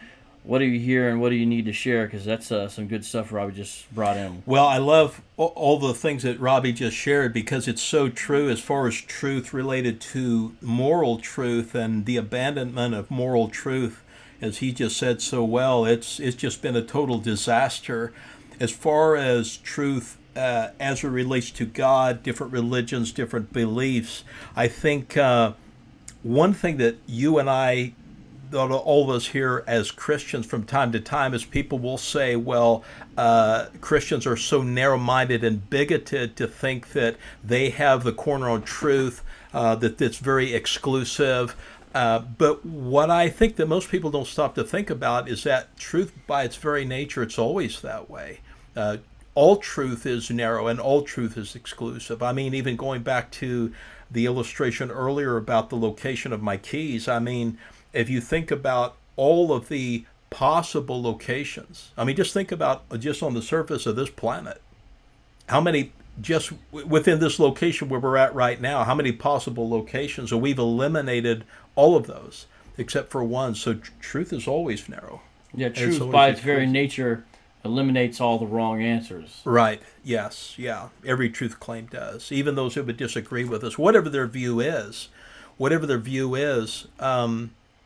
Speaker 1: What do you hear and what do you need to share? Because that's some good stuff Robby just brought in.
Speaker 2: Well, I love all the things that Robby just shared, because it's so true as far as truth related to moral truth and the abandonment of moral truth. As he just said so well, it's just been a total disaster. As far as truth as it relates to God, different religions, different beliefs, I think one thing that you and I, all of us here as Christians from time to time, is people will say, well, Christians are so narrow-minded and bigoted to think that they have the corner on truth, that it's very exclusive. But what I think that most people don't stop to think about is that truth, by its very nature, it's always that way. All truth is narrow and all truth is exclusive. I mean, even going back to the illustration earlier about the location of my keys, I mean, if you think about all of the possible locations, I mean, just think about just on the surface of this planet, how many, just within this location where we're at right now, how many possible locations? So we've eliminated all of those except for one. So truth is always narrow.
Speaker 1: Yeah, truth by its very nature eliminates all the wrong answers.
Speaker 2: Right. Yes. Yeah. Every truth claim does. Even those who would disagree with us, whatever their view is,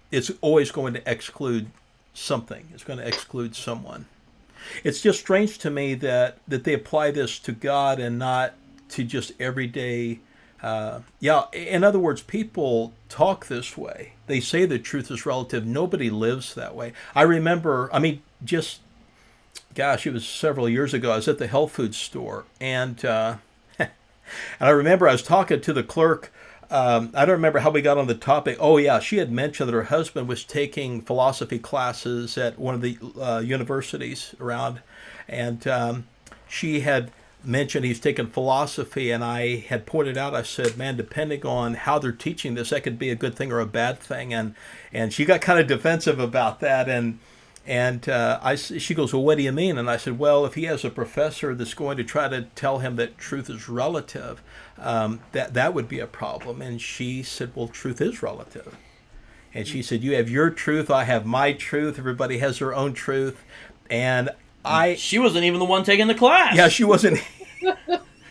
Speaker 2: it's always going to exclude something. It's going to exclude someone. It's just strange to me that they apply this to God and not to just everyday. In other words, people talk this way. They say that truth is relative. Nobody lives that way. I remember, it was several years ago. I was at the health food store, and and I remember I was talking to the clerk. I don't remember how we got on the topic. Oh, yeah, she had mentioned that her husband was taking philosophy classes at one of the universities around, and she had mentioned he's taken philosophy, and I had pointed out, I said, man, depending on how they're teaching this, that could be a good thing or a bad thing, and she got kind of defensive about that, and And she goes, well, what do you mean? And I said, well, if he has a professor that's going to try to tell him that truth is relative, that would be a problem. And she said, well, truth is relative. And she said, you have your truth, I have my truth, everybody has their own truth. And
Speaker 1: She wasn't even the one taking the class.
Speaker 2: Yeah, she wasn't.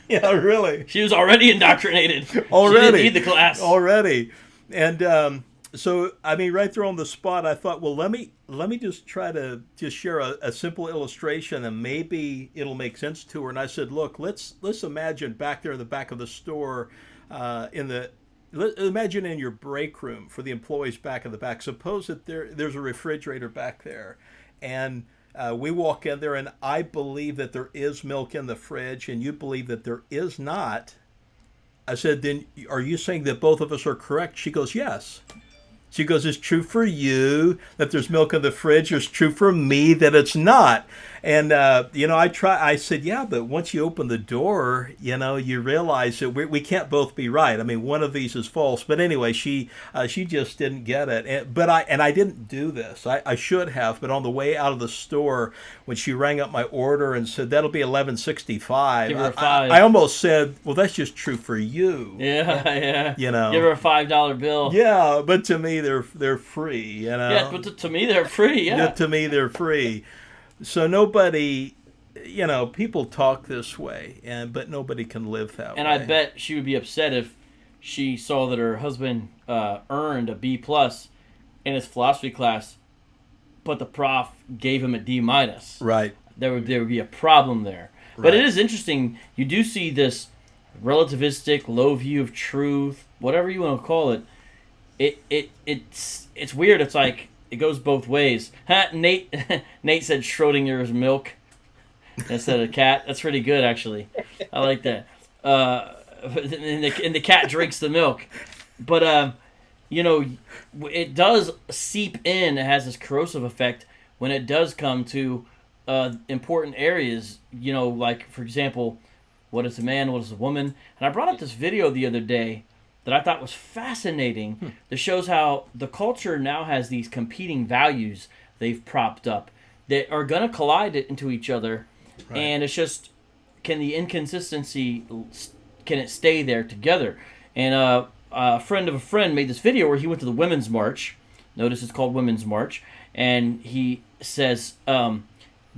Speaker 2: Yeah, really.
Speaker 1: She was already indoctrinated.
Speaker 2: Already.
Speaker 1: She didn't need the class.
Speaker 2: Already. And so, I mean, right there on the spot, I thought, well, let me just try to just share a simple illustration, and maybe it'll make sense to her. And I said, look, let's imagine back there in the back of the store, imagine in your break room for the employees back in the back. Suppose that there's a refrigerator back there, and we walk in there, and I believe that there is milk in the fridge, and you believe that there is not. I said, then are you saying that both of us are correct? She goes, yes. She goes, it's true for you that there's milk in the fridge. It's true for me that it's not. And, I said, yeah, but once you open the door, you realize that we can't both be right. I mean, one of these is false. But anyway, she just didn't get it. But I didn't do this. I should have. But on the way out of the store, when she rang up my order and said, that'll be $11.65,
Speaker 1: Give her a $5.
Speaker 2: I almost said, well, that's just true for you.
Speaker 1: Yeah.
Speaker 2: Give
Speaker 1: her a $5 bill.
Speaker 2: Yeah, but to me, they're free,
Speaker 1: Yeah, but to me, they're free, yeah.
Speaker 2: To me, they're free. So nobody, people talk this way, but nobody can live that way.
Speaker 1: And I bet she would be upset if she saw that her husband earned a B+ in his philosophy class, but the prof gave him a D-.
Speaker 2: Right.
Speaker 1: There would be a problem there. Right. But it is interesting. You do see this relativistic, low view of truth, whatever you want to call it. It's weird. It's like it goes both ways. Nate said Schrodinger's milk instead of cat. That's pretty good, actually. I like that. And the cat drinks the milk, but it does seep in. It has this corrosive effect when it does come to important areas. Like for example, what is a man? What is a woman? And I brought up this video the other day that I thought was fascinating that shows how the culture now has these competing values they've propped up that are going to collide into each other. Right. And it's just, can the inconsistency, can it stay there together? And a friend of a friend made this video where he went to the Women's March. Notice it's called Women's March. And he says, do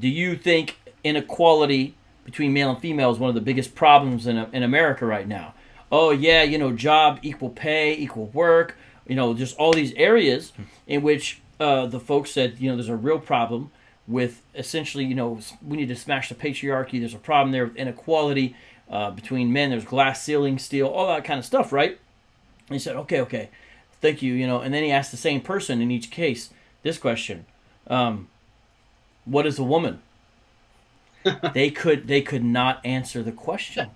Speaker 1: you think inequality between male and female is one of the biggest problems in America right now? Oh, yeah, job, equal pay, equal work, just all these areas in which the folks said, there's a real problem with essentially, we need to smash the patriarchy. There's a problem there with inequality between men. There's glass ceiling, steel, all that kind of stuff, right? And he said, okay, thank you, and then he asked the same person in each case this question, what is a woman? They could not answer the question.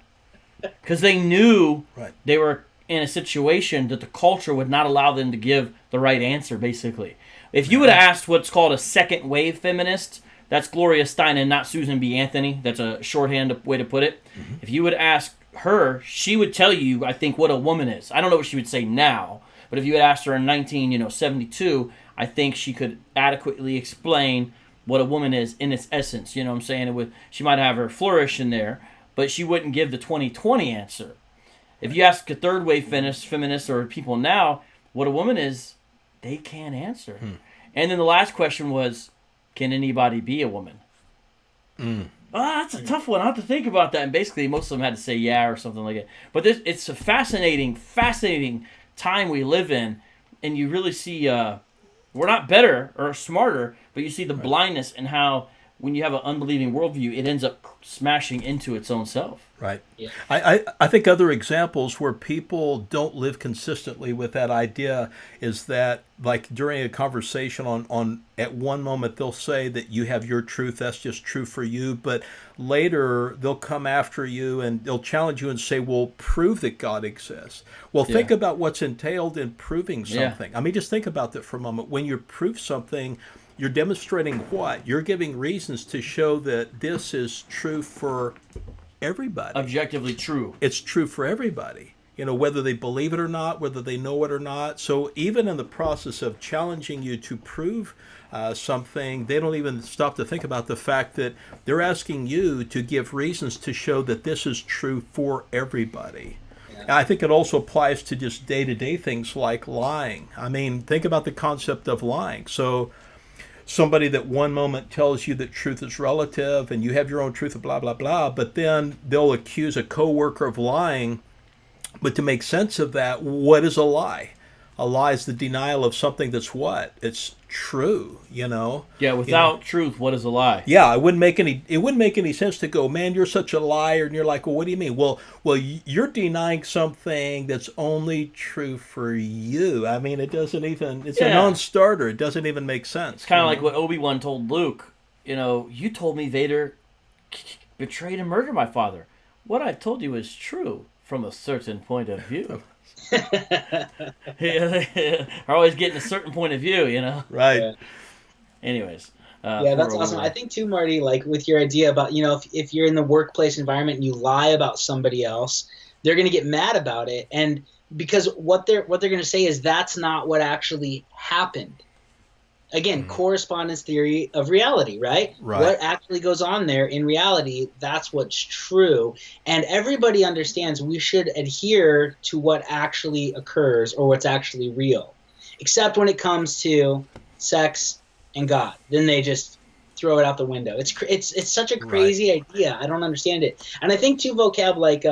Speaker 1: Because they knew they were in a situation that the culture would not allow them to give the right answer, basically. If you would have asked what's called a second wave feminist, that's Gloria Steinem, not Susan B. Anthony. That's a shorthand way to put it. Mm-hmm. If you would ask her, she would tell you, I think, what a woman is. I don't know what she would say now, but if you had asked her in 1972, I think she could adequately explain what a woman is in its essence. You know what I'm saying? She might have her flourish in there, but she wouldn't give the 2020 answer. If you ask a third wave feminists or people now what a woman is, they can't answer. And then the last question was, can anybody be a woman? That's a tough one. I have to think about that. And basically, most of them had to say yeah or something like that. But it's a fascinating time we live in. And you really see, we're not better or smarter, but you see the blindness in how when you have an unbelieving worldview, it ends up smashing into its own self. Right.
Speaker 2: Yeah. I think other examples where people don't live consistently with that idea is that, like during a conversation on at one moment they'll say that you have your truth, that's just true for you, but later they'll come after you and they'll challenge you and say, well, prove that God exists. Well, think about what's entailed in proving something. I mean, just think about that for a moment. When you prove something, you're demonstrating what? You're giving reasons to show that this is true for everybody.
Speaker 1: Objectively true.
Speaker 2: It's true for everybody. whether they believe it or not, whether they know it or not. So even in the process of challenging you to prove something, they don't even stop to think about the fact that they're asking you to give reasons to show that this is true for everybody. Yeah. I think it also applies to just day-to-day things like lying. I mean, think about the concept of lying. So somebody that one moment tells you that truth is relative and you have your own truth of blah, blah, blah, but then they'll accuse a coworker of lying. But to make sense of that, what is a lie? A lie is the denial of something that's what? It's true,
Speaker 1: Yeah, without truth, what is a lie?
Speaker 2: Yeah, it wouldn't make any sense to go, man, you're such a liar, and you're like, well, what do you mean? Well, you're denying something that's only true for you. I mean, it's a non-starter. It doesn't even make sense.
Speaker 1: It's kind of like what Obi-Wan told Luke. You told me Vader betrayed and murdered my father. What I told you is true from a certain point of view. Are always getting a certain point of view,
Speaker 2: Right.
Speaker 3: Yeah.
Speaker 1: Anyways.
Speaker 3: That's awesome. I think too, Marty, like with your idea about, if you're in the workplace environment and you lie about somebody else, they're going to get mad about it. And because what they're going to say is that's not what actually happened. Again, correspondence theory of reality, right? What actually goes on there in reality, that's what's true. And everybody understands we should adhere to what actually occurs or what's actually real. Except when it comes to sex and God. Then they just throw it out the window. It's such a crazy idea. I don't understand it. And I think too, Vocab, like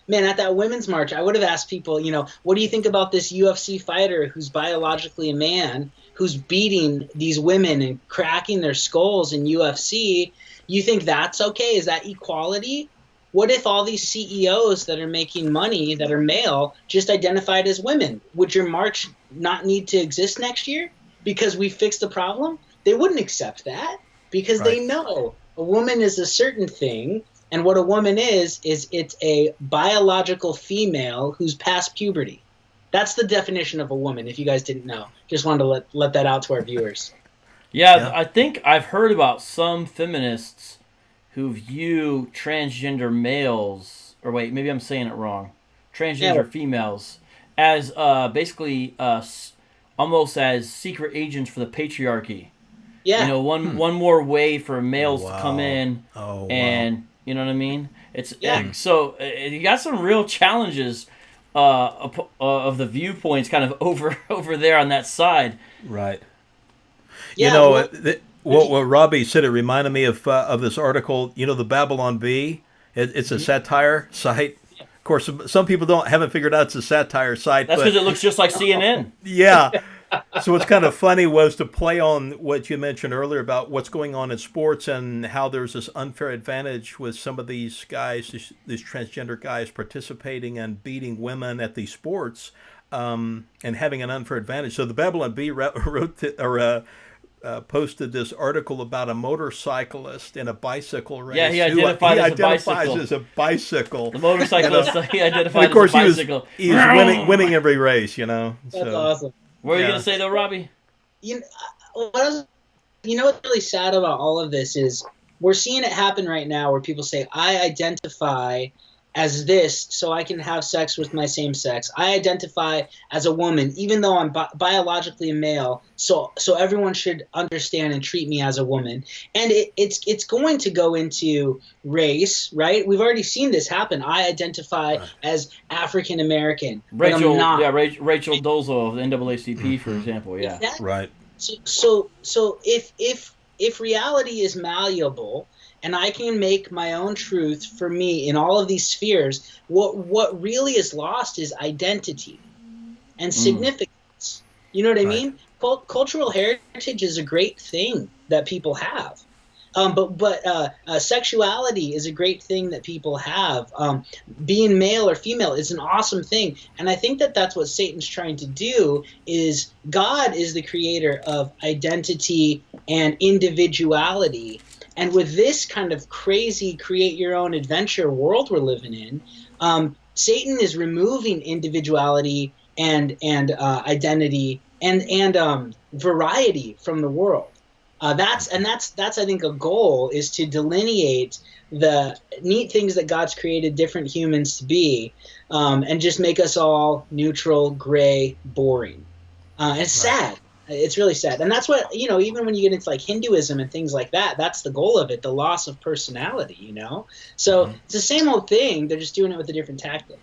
Speaker 3: man, at that women's march, I would have asked people, what do you think about this UFC fighter who's biologically a man, who's beating these women and cracking their skulls in UFC? You think that's okay? Is that equality? What if all these CEOs that are making money that are male just identified as women? Would your march not need to exist next year because we fixed the problem? They wouldn't accept that because they know a woman is a certain thing. And what a woman is it's a biological female who's past puberty. That's the definition of a woman, if you guys didn't know. Just wanted to let that out to our viewers.
Speaker 1: Yeah, I think I've heard about some feminists who view transgender males, or wait, maybe I'm saying it wrong, transgender females, as basically almost as secret agents for the patriarchy. Yeah. One more way for males to come in and... You know what I mean? So you got some real challenges of the viewpoints kind of over there on that side.
Speaker 2: Right. Yeah, what Robby said, it reminded me of this article. The Babylon Bee. It's a satire site. Of course, some people haven't figured out it's a satire site.
Speaker 1: That's because it looks just like CNN.
Speaker 2: Yeah. So what's kind of funny was to play on what you mentioned earlier about what's going on in sports and how there's this unfair advantage with some of these guys, these transgender guys participating and beating women at these sports and having an unfair advantage. So the Babylon Bee posted this article about a motorcyclist in a bicycle race.
Speaker 1: Yeah, he identifies
Speaker 2: as a bicycle.
Speaker 1: The motorcyclist, he identifies as a bicycle.
Speaker 2: He's winning every race,
Speaker 3: That's awesome.
Speaker 1: What are you going to say, though, Robby?
Speaker 3: What's really sad about all of this is we're seeing it happen right now where people say, I identify as this so I can have sex with my same sex. I identify as a woman, even though I'm biologically a male, so everyone should understand and treat me as a woman. And it's going to go into race, right? We've already seen this happen. I identify as African American.
Speaker 1: Rachel Dolezal of the NAACP, for example. Yeah,
Speaker 3: exactly.
Speaker 2: Right.
Speaker 3: So if reality is malleable, and I can make my own truth for me in all of these spheres, what really is lost is identity and significance. You know what I mean? Cultural heritage is a great thing that people have. But sexuality is a great thing that people have. Being male or female is an awesome thing. And I think that's what Satan's trying to do is God is the creator of identity and individuality. And with this kind of crazy create-your-own-adventure world we're living in, Satan is removing individuality and identity and variety from the world. That's I think a goal is to delineate the neat things that God's created different humans to be, and just make us all neutral, gray, boring. And it's sad. It's really sad. And that's what, even when you get into like Hinduism and things like that, that's the goal of it, the loss of personality, So it's the same old thing. They're just doing it with a different tactic.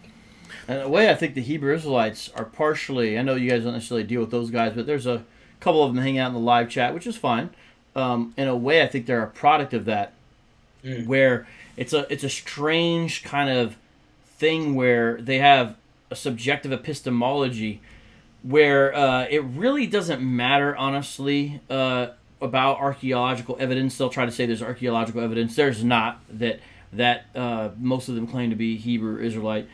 Speaker 1: And in a way, I think the Hebrew Israelites are partially, I know you guys don't necessarily deal with those guys, but there's a couple of them hanging out in the live chat, which is fine. In a way, I think they're a product of that, where it's a strange kind of thing where they have a subjective epistemology where it really doesn't matter, honestly, about archaeological evidence. They'll try to say there's archaeological evidence. There's not that most of them claim to be Hebrew Israelite.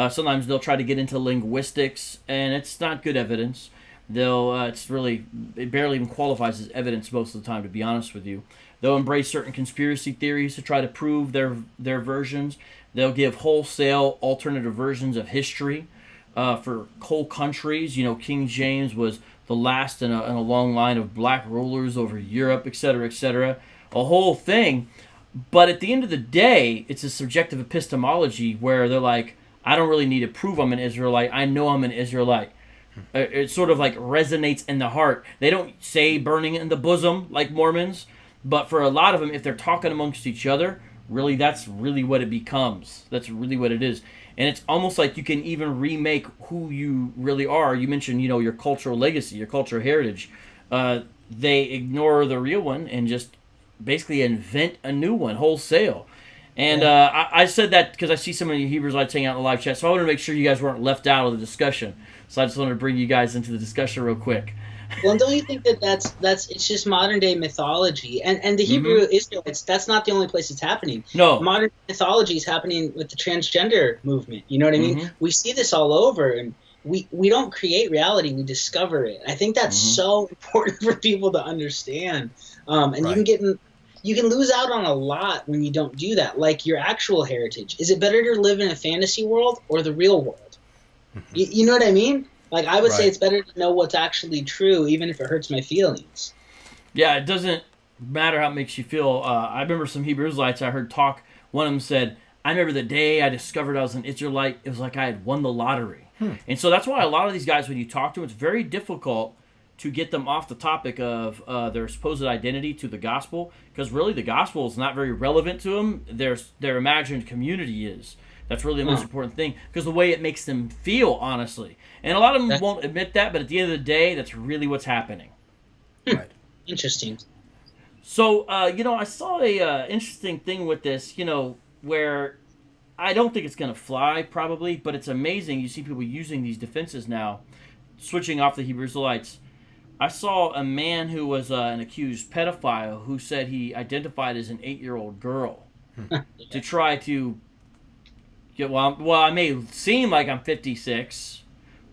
Speaker 1: Sometimes they'll try to get into linguistics, and it's not good evidence. It barely even qualifies as evidence most of the time, to be honest with you. They'll embrace certain conspiracy theories to try to prove their versions. They'll give wholesale alternative versions of history for whole countries. King James was the last in a long line of black rulers over Europe, etc., etc. A whole thing. But at the end of the day, it's a subjective epistemology where they're like, I don't really need to prove I'm an Israelite. I know I'm an Israelite. It sort of like resonates in the heart. They don't say burning it in the bosom like Mormons, but for a lot of them, if they're talking amongst each other, really that's really what it becomes. That's really what it is. And it's almost like you can even remake who you really are. You mentioned, your cultural legacy, your cultural heritage. They ignore the real one and just basically invent a new one wholesale. And I said that because I see some of you Hebrews like hanging out in the live chat, so I wanted to make sure you guys weren't left out of the discussion. So I just wanted to bring you guys into the discussion real quick.
Speaker 3: Well, and don't you think that's it's just modern day mythology, and the Hebrew Israelites, that's not the only place it's happening.
Speaker 1: No,
Speaker 3: modern mythology is happening with the transgender movement. You know what I mean? We see this all over, and we don't create reality, we discover it. I think that's so important for people to understand. And you can lose out on a lot when you don't do that, like your actual heritage. Is it better to live in a fantasy world or the real world? You know what I mean? Like, I would say it's better to know what's actually true, even if it hurts my feelings.
Speaker 1: Yeah, it doesn't matter how it makes you feel. I remember some Hebrew Israelites I heard talk. One of them said, I remember the day I discovered I was an Israelite, it was like I had won the lottery. And so that's why a lot of these guys, when you talk to them, it's very difficult to get them off the topic of their supposed identity to the gospel, because really the gospel is not very relevant to them. Their imagined community is. That's really the most important thing, because the way it makes them feel, honestly. And a lot of them won't admit that, but at the end of the day, that's really what's happening.
Speaker 2: Right.
Speaker 3: Interesting.
Speaker 1: So, I saw a interesting thing with this, where I don't think it's going to fly, probably, but it's amazing. You see people using these defenses now, switching off the Hebrew Israelites. I saw a man who was an accused pedophile who said he identified as an 8-year-old girl to try to get, I may seem like I'm 56,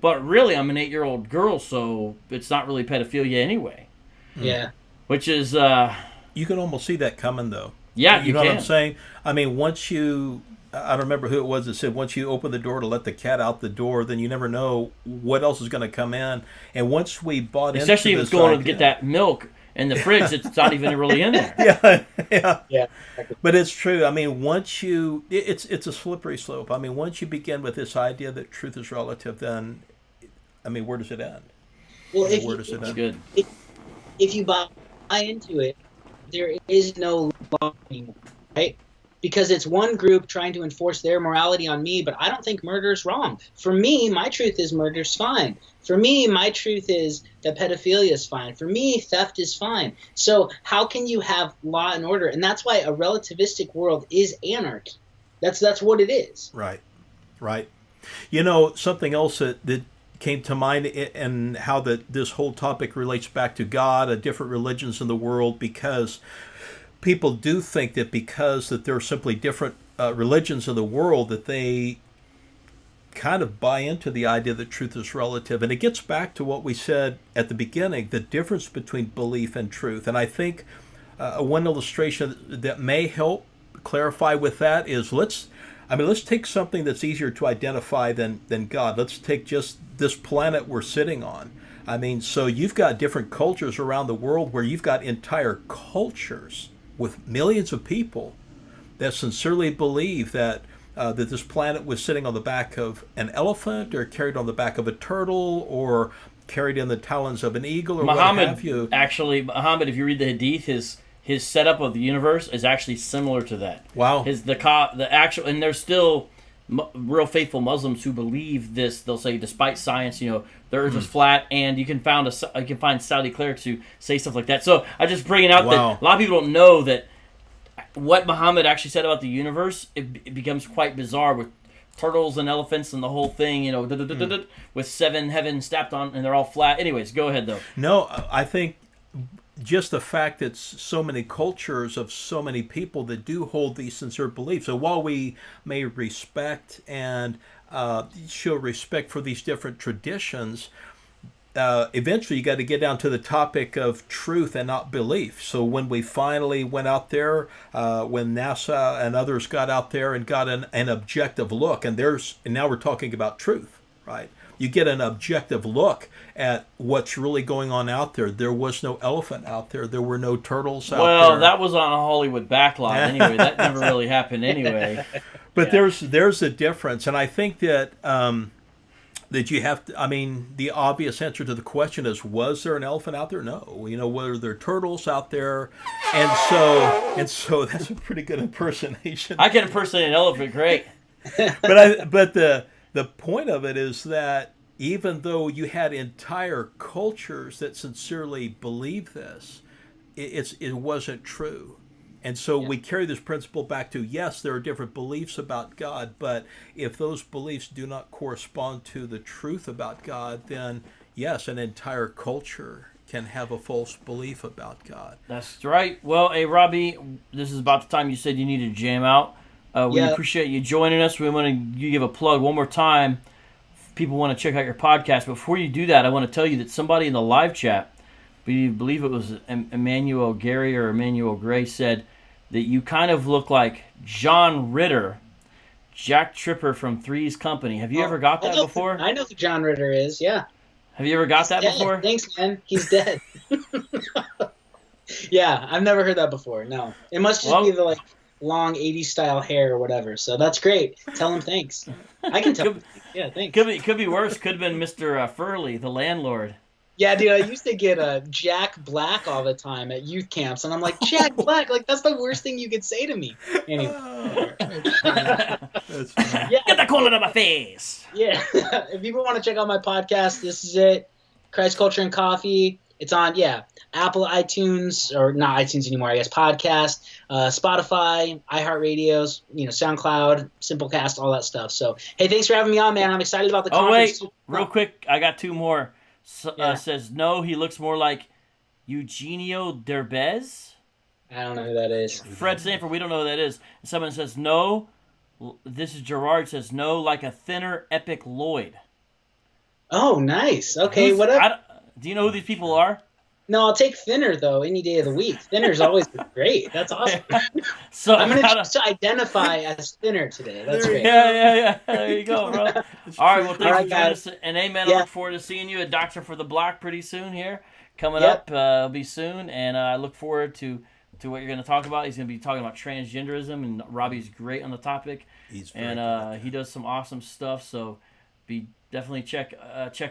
Speaker 1: but really I'm an 8-year-old girl, so it's not really pedophilia anyway.
Speaker 3: Yeah.
Speaker 1: Which is...
Speaker 2: you can almost see that coming, though.
Speaker 1: Yeah,
Speaker 2: you know what I'm saying? I mean, once you... I don't remember who it was that said, once you open the door to let the cat out the door, then you never know what else is going to come in. And once we bought into this... Especially if it's going to
Speaker 1: get that milk in the fridge, it's not even really in there.
Speaker 2: Yeah. But it's true. I mean, once you... It's a slippery slope. I mean, once you begin with this idea that truth is relative, then, I mean, where does it end?
Speaker 3: Well,
Speaker 1: That's good.
Speaker 3: If you buy into it, there is no law anymore, right? Because it's one group trying to enforce their morality on me, but I don't think murder's wrong. For me, my truth is murder's fine. For me, my truth is that pedophilia is fine. For me, theft is fine. So how can you have law and order? And that's why a relativistic world is anarchy. That's what it is.
Speaker 2: Right. Something else that came to mind, and how this whole topic relates back to God, different religions in the world, because people do think that because that there are simply different religions in the world, that they kind of buy into the idea that truth is relative. And it gets back to what we said at the beginning, the difference between belief and truth. And I think one illustration that may help clarify with that is, let's take something that's easier to identify than God. Let's take just this planet we're sitting on. I mean, so you've got different cultures around the world where you've got entire cultures with millions of people that sincerely believe that that this planet was sitting on the back of an elephant, or carried on the back of a turtle, or carried in the talons of an eagle, or
Speaker 1: Muhammad,
Speaker 2: what have you.
Speaker 1: Actually, Muhammad, if you read the Hadith, his setup of the universe is actually similar to that.
Speaker 2: Wow.
Speaker 1: The actual, and there's still real faithful Muslims who believe this. They'll say, despite science, the Earth is flat, and you can find Saudi clerics who say stuff like that. So I just bring it out that a lot of people don't know that what Muhammad actually said about the universe. It becomes quite bizarre with turtles and elephants and the whole thing, with 7 heavens stamped on, and they're all flat. Anyways, go ahead though.
Speaker 2: No, I think just the fact that so many cultures of so many people that do hold these sincere beliefs. So while we may respect and show respect for these different traditions, eventually you got to get down to the topic of truth and not belief. So when we finally went out there, when NASA and others got out there and got an objective look, and now we're talking about truth, right? You get an objective look at what's really going on out there. There was no elephant out there. There were no turtles out there.
Speaker 1: Well, that was on a Hollywood backlot anyway. That never really happened anyway.
Speaker 2: But there's a difference, and I think that that you have to. I mean, the obvious answer to the question is: was there an elephant out there? No. Were there turtles out there? And so that's a pretty good impersonation.
Speaker 1: I can impersonate an elephant, great.
Speaker 2: But the point of it is that even though you had entire cultures that sincerely believe this, it wasn't true. And so we carry this principle back to, yes, there are different beliefs about God, but if those beliefs do not correspond to the truth about God, then yes, an entire culture can have a false belief about God.
Speaker 1: That's right. Well, hey, Robby, this is about the time you said you needed to jam out. We appreciate you joining us. We want to give a plug one more time. If people want to check out your podcast. Before you do that, I want to tell you that somebody in the live chat, we believe it was Emmanuel Gary or Emmanuel Gray, said that you kind of look like John Ritter, Jack Tripper from Three's Company. Have you ever got that before?
Speaker 3: I know who John Ritter is, yeah.
Speaker 1: Have you ever got that before?
Speaker 3: Thanks, man. He's dead. Yeah, I've never heard that before, no. It must just be the, long 80s style hair or whatever. So that's great. Tell him thanks. I can tell him. Yeah, thanks.
Speaker 1: Could be worse. Could have been Mr. Furley, the landlord.
Speaker 3: Yeah, dude, I used to get Jack Black all the time at youth camps, and I'm like, Jack Black, that's the worst thing you could say to me. Anyway.
Speaker 2: That's funny.
Speaker 3: Yeah.
Speaker 1: Get the coal out of my face.
Speaker 3: Yeah. If people want to check out my podcast, this is it. Christ Culture and Coffee. It's on, Apple, iTunes, or not iTunes anymore, I guess, podcast, Spotify, iHeartRadios, SoundCloud, Simplecast, all that stuff. So, hey, thanks for having me on, man. I'm excited about the conference.
Speaker 1: Oh, wait, real quick, I got 2 more. Says, no, he looks more like Eugenio Derbez.
Speaker 3: I don't know who that is.
Speaker 1: Fred Sanford, we don't know who that is. Someone says, no, this is Gerard, says, no, like a thinner Epic Lloyd.
Speaker 3: Oh, nice. Okay, whatever.
Speaker 1: Do you know who these people are?
Speaker 3: No, I'll take thinner, though, any day of the week. Thinner's always great. That's awesome.
Speaker 1: So
Speaker 3: I'm going to identify as thinner today. That's great.
Speaker 1: Yeah. There you go, bro. All right, well, thanks for joining us. And amen, I look forward to seeing you at Doctor for the Block pretty soon here. Coming up, it'll be soon. And I look forward to what you're going to talk about. He's going to be talking about transgenderism, and Robby's great on the topic.
Speaker 2: He's very good.
Speaker 1: He does some awesome stuff, so definitely check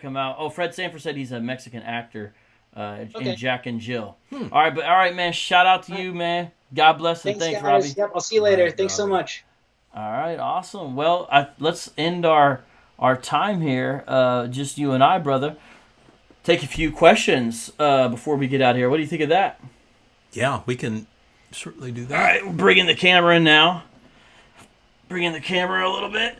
Speaker 1: him out. Oh, Fred Sanford said he's a Mexican actor in Jack and Jill. All right, man. Shout out to you, man. God bless and thanks, Robby.
Speaker 3: Yep, I'll see you later. Thanks so much.
Speaker 1: All right, awesome. Well, let's end our time here. Just you and I, brother. Take a few questions before we get out of here. What do you think of that?
Speaker 2: Yeah, we can certainly do that.
Speaker 1: All right, we're bringing the camera in now. Bringing the camera a little bit.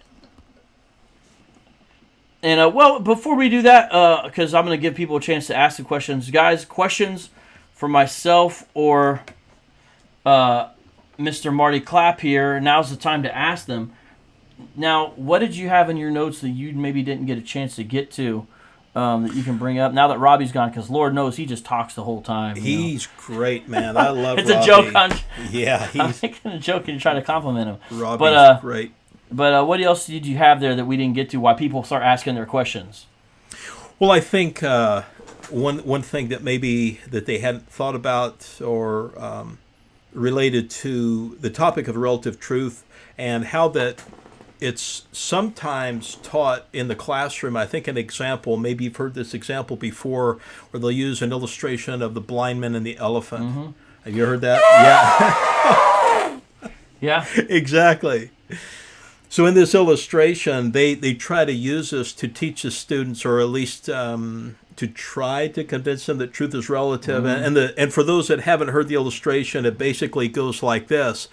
Speaker 1: And, before we do that, because I'm going to give people a chance to ask the questions. Guys, questions for myself or Mr. Marty Clapp here. Now's the time to ask them. Now, what did you have in your notes that you maybe didn't get a chance to get to that you can bring up now that Robby's gone? Because Lord knows he just talks the whole time.
Speaker 2: He's great, man. I love
Speaker 1: it's
Speaker 2: Robby.
Speaker 1: It's a joke.
Speaker 2: I'm
Speaker 1: making a joke and trying to compliment him.
Speaker 2: Robby's great.
Speaker 1: But what else did you have there that we didn't get to? Why people start asking their questions?
Speaker 2: Well, I think one thing that maybe that they hadn't thought about or related to the topic of relative truth and how that it's sometimes taught in the classroom. I think an example, maybe you've heard this example before, where they'll use an illustration of the blind man and the elephant.
Speaker 1: Mm-hmm.
Speaker 2: Have you heard that? Yeah.
Speaker 1: Yeah.
Speaker 2: Exactly. So in this illustration, they try to use this to teach the students, or at least to try to convince them that truth is relative.
Speaker 1: Mm-hmm.
Speaker 2: And for those that haven't heard the illustration, it basically goes like this.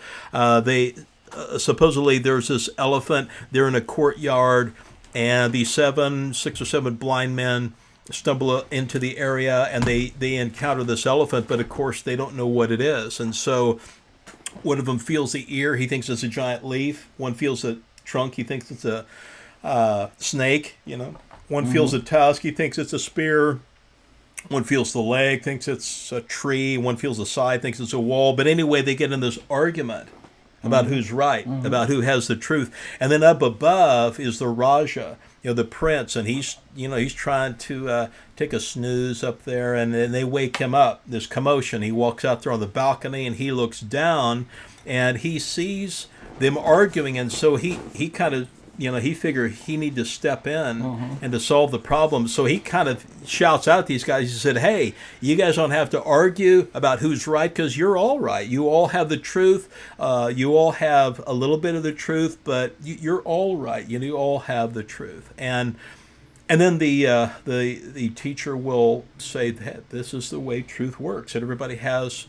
Speaker 2: Supposedly there's this elephant, they're in a courtyard, and these 6 or 7 blind men stumble into the area, and they encounter this elephant, but of course they don't know what it is. And so one of them feels the ear, he thinks it's a giant leaf. One feels the trunk, he thinks it's a snake, One feels the tusk, he thinks it's a spear. One feels the leg, thinks it's a tree. One feels the side, thinks it's a wall. But anyway, they get in this argument about who's right, about who has the truth. And then up above is the Raja, the prince, and he's trying to take a snooze up there, and then they wake him up. There's commotion. He walks out there on the balcony, and he looks down, and he sees them arguing, and so he kind of, he figured he need to step in and to solve the problem. So he kind of shouts out at these guys. He said, hey, you guys don't have to argue about who's right, because you're all right. You all have the truth. You all have a little bit of the truth, but you're all right. You all have the truth. And then the teacher will say that this is the way truth works. That everybody has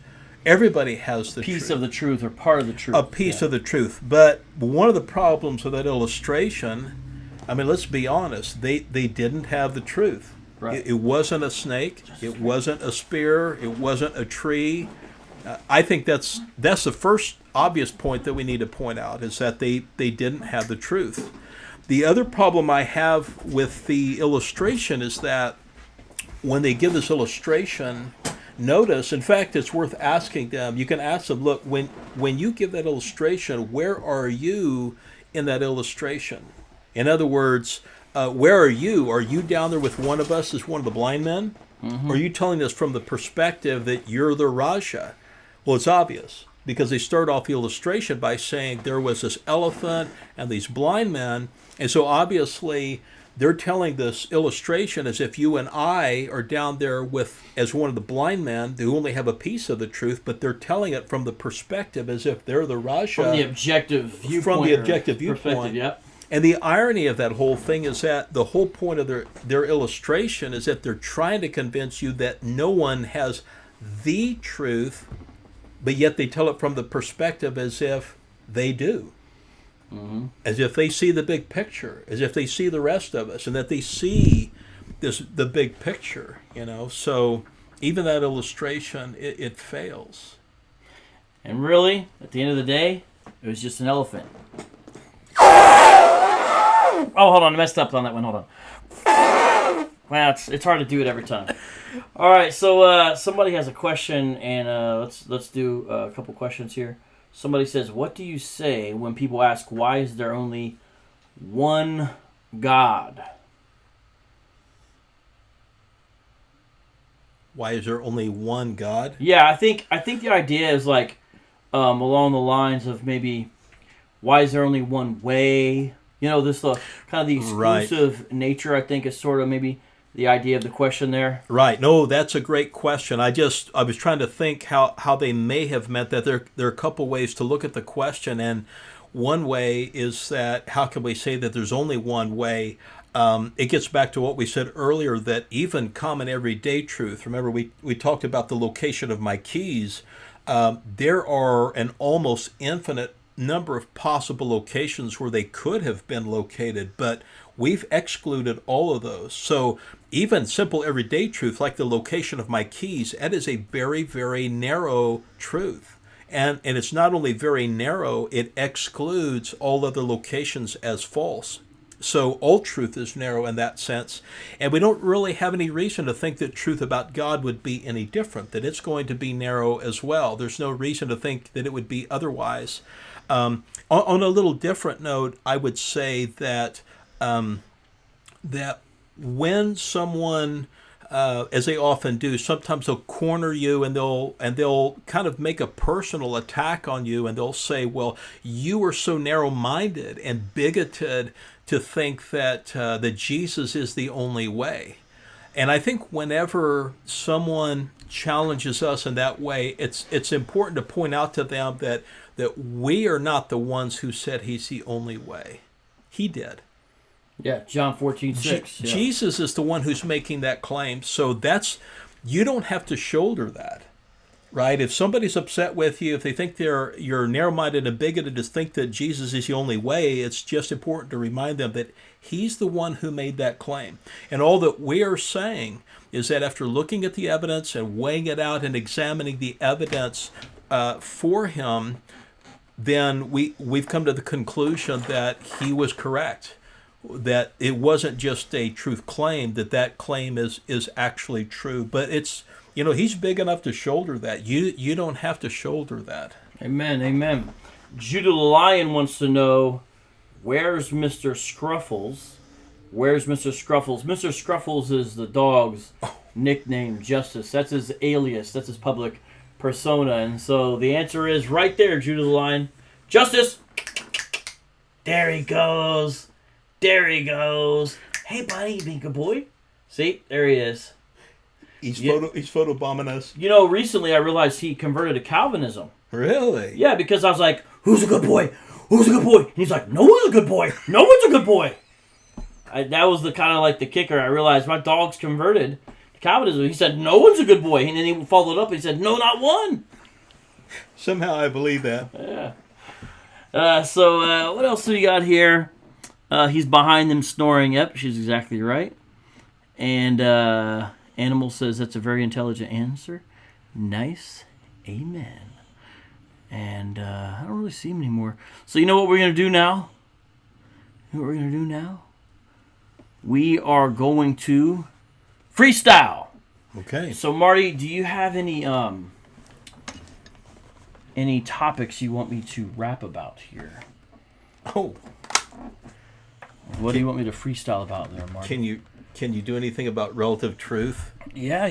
Speaker 2: the
Speaker 1: piece
Speaker 2: truth.
Speaker 1: of the truth, or part of the truth.
Speaker 2: A piece of the truth. But one of the problems with that illustration, let's be honest, they didn't have the truth.
Speaker 1: Right.
Speaker 2: It wasn't a snake. It wasn't a spear. It wasn't a tree. I think that's the first obvious point that we need to point out, is that they didn't have the truth. The other problem I have with the illustration is that when they give this illustration, notice, in fact, it's worth asking them. You can ask them, look, when you give that illustration, where are you in that illustration? In other words, where are you? Are you down there with one of us as one of the blind men? Or are you telling us from the perspective that you're the Raja? Well, it's obvious, because they start off the illustration by saying there was this elephant and these blind men, and so obviously they're telling this illustration as if you and I are down there as one of the blind men who only have a piece of the truth, but they're telling it from the perspective as if they're the Raja.
Speaker 1: From the objective viewpoint.
Speaker 2: From the objective viewpoint.
Speaker 1: Yep.
Speaker 2: And the irony of that whole thing is that the whole point of their illustration is that they're trying to convince you that no one has the truth, but yet they tell it from the perspective as if they do. As if they see the big picture, as if they see the rest of us, and that they see the big picture, So even that illustration, it fails.
Speaker 1: And really, at the end of the day, it was just an elephant. Oh, hold on, I messed up on that one. Hold on. Well, it's hard to do it every time. All right, so somebody has a question, and let's do a couple questions here. Somebody says, what do you say when people ask, why is there only one God?
Speaker 2: Why is there only one God?
Speaker 1: Yeah, I think the idea is like along the lines of maybe, why is there only one way? This kind of the exclusive nature, I think, is sort of maybe the idea of the question there.
Speaker 2: Right. No, that's a great question. I was trying to think how they may have meant that. There are a couple ways to look at the question, and one way is that how can we say that there's only one way? It gets back to what we said earlier, that even common everyday truth, remember we talked about the location of my keys, there are an almost infinite number of possible locations where they could have been located, but we've excluded all of those. So even simple everyday truth, like the location of my keys, that is a very, very narrow truth. And it's not only very narrow, it excludes all other locations as false. So all truth is narrow in that sense. And we don't really have any reason to think that truth about God would be any different, that it's going to be narrow as well. There's no reason to think that it would be otherwise. On a little different note, I would say that that when someone as they often do, sometimes they'll corner you and they'll kind of make a personal attack on you, and they'll say, "Well, you are so narrow-minded and bigoted to think that that Jesus is the only way." And I think whenever someone challenges us in that way, it's important to point out to them that we are not the ones who said he's the only way. He did.
Speaker 1: Yeah, John 14:6. Yeah.
Speaker 2: Jesus is the one who's making that claim. So you don't have to shoulder that, right? If somebody's upset with you, if they think you're narrow-minded and bigoted to think that Jesus is the only way, it's just important to remind them that he's the one who made that claim. And all that we are saying is that after looking at the evidence and weighing it out and examining the evidence for him, then we've come to the conclusion that he was correct, that it wasn't just a truth claim, that claim is actually true. But it's, he's big enough to shoulder that. You don't have to shoulder that.
Speaker 1: Amen, amen. Judah the Lion wants to know, where's Mr. Scruffles? Where's Mr. Scruffles? Mr. Scruffles is the dog's nickname, Justice. That's his alias. That's his public persona. And so the answer is right there, Judah the Lion. Justice! There he goes. There he goes. Hey, buddy, you being a good boy? See, there he is.
Speaker 2: He's photobombing us.
Speaker 1: Recently I realized he converted to Calvinism.
Speaker 2: Really?
Speaker 1: Yeah, because I was like, who's a good boy? Who's a good boy? And he's like, no one's a good boy. No one's a good boy. That was the kind of like the kicker. I realized my dog's converted to Calvinism. He said, no one's a good boy. And then he followed up. He said, no, not one.
Speaker 2: Somehow I believe that.
Speaker 1: Yeah. So what else do we got here? He's behind them snoring. Yep, she's exactly right. And Animal says that's a very intelligent answer. Nice. Amen. And I don't really see him anymore. So you know what we're going to do now? We are going to freestyle.
Speaker 2: Okay.
Speaker 1: So Marty, do you have any topics you want me to rap about here?
Speaker 2: Oh.
Speaker 1: What do you want me to freestyle about there, Marty?
Speaker 2: Can you do anything about relative truth?
Speaker 1: Yeah.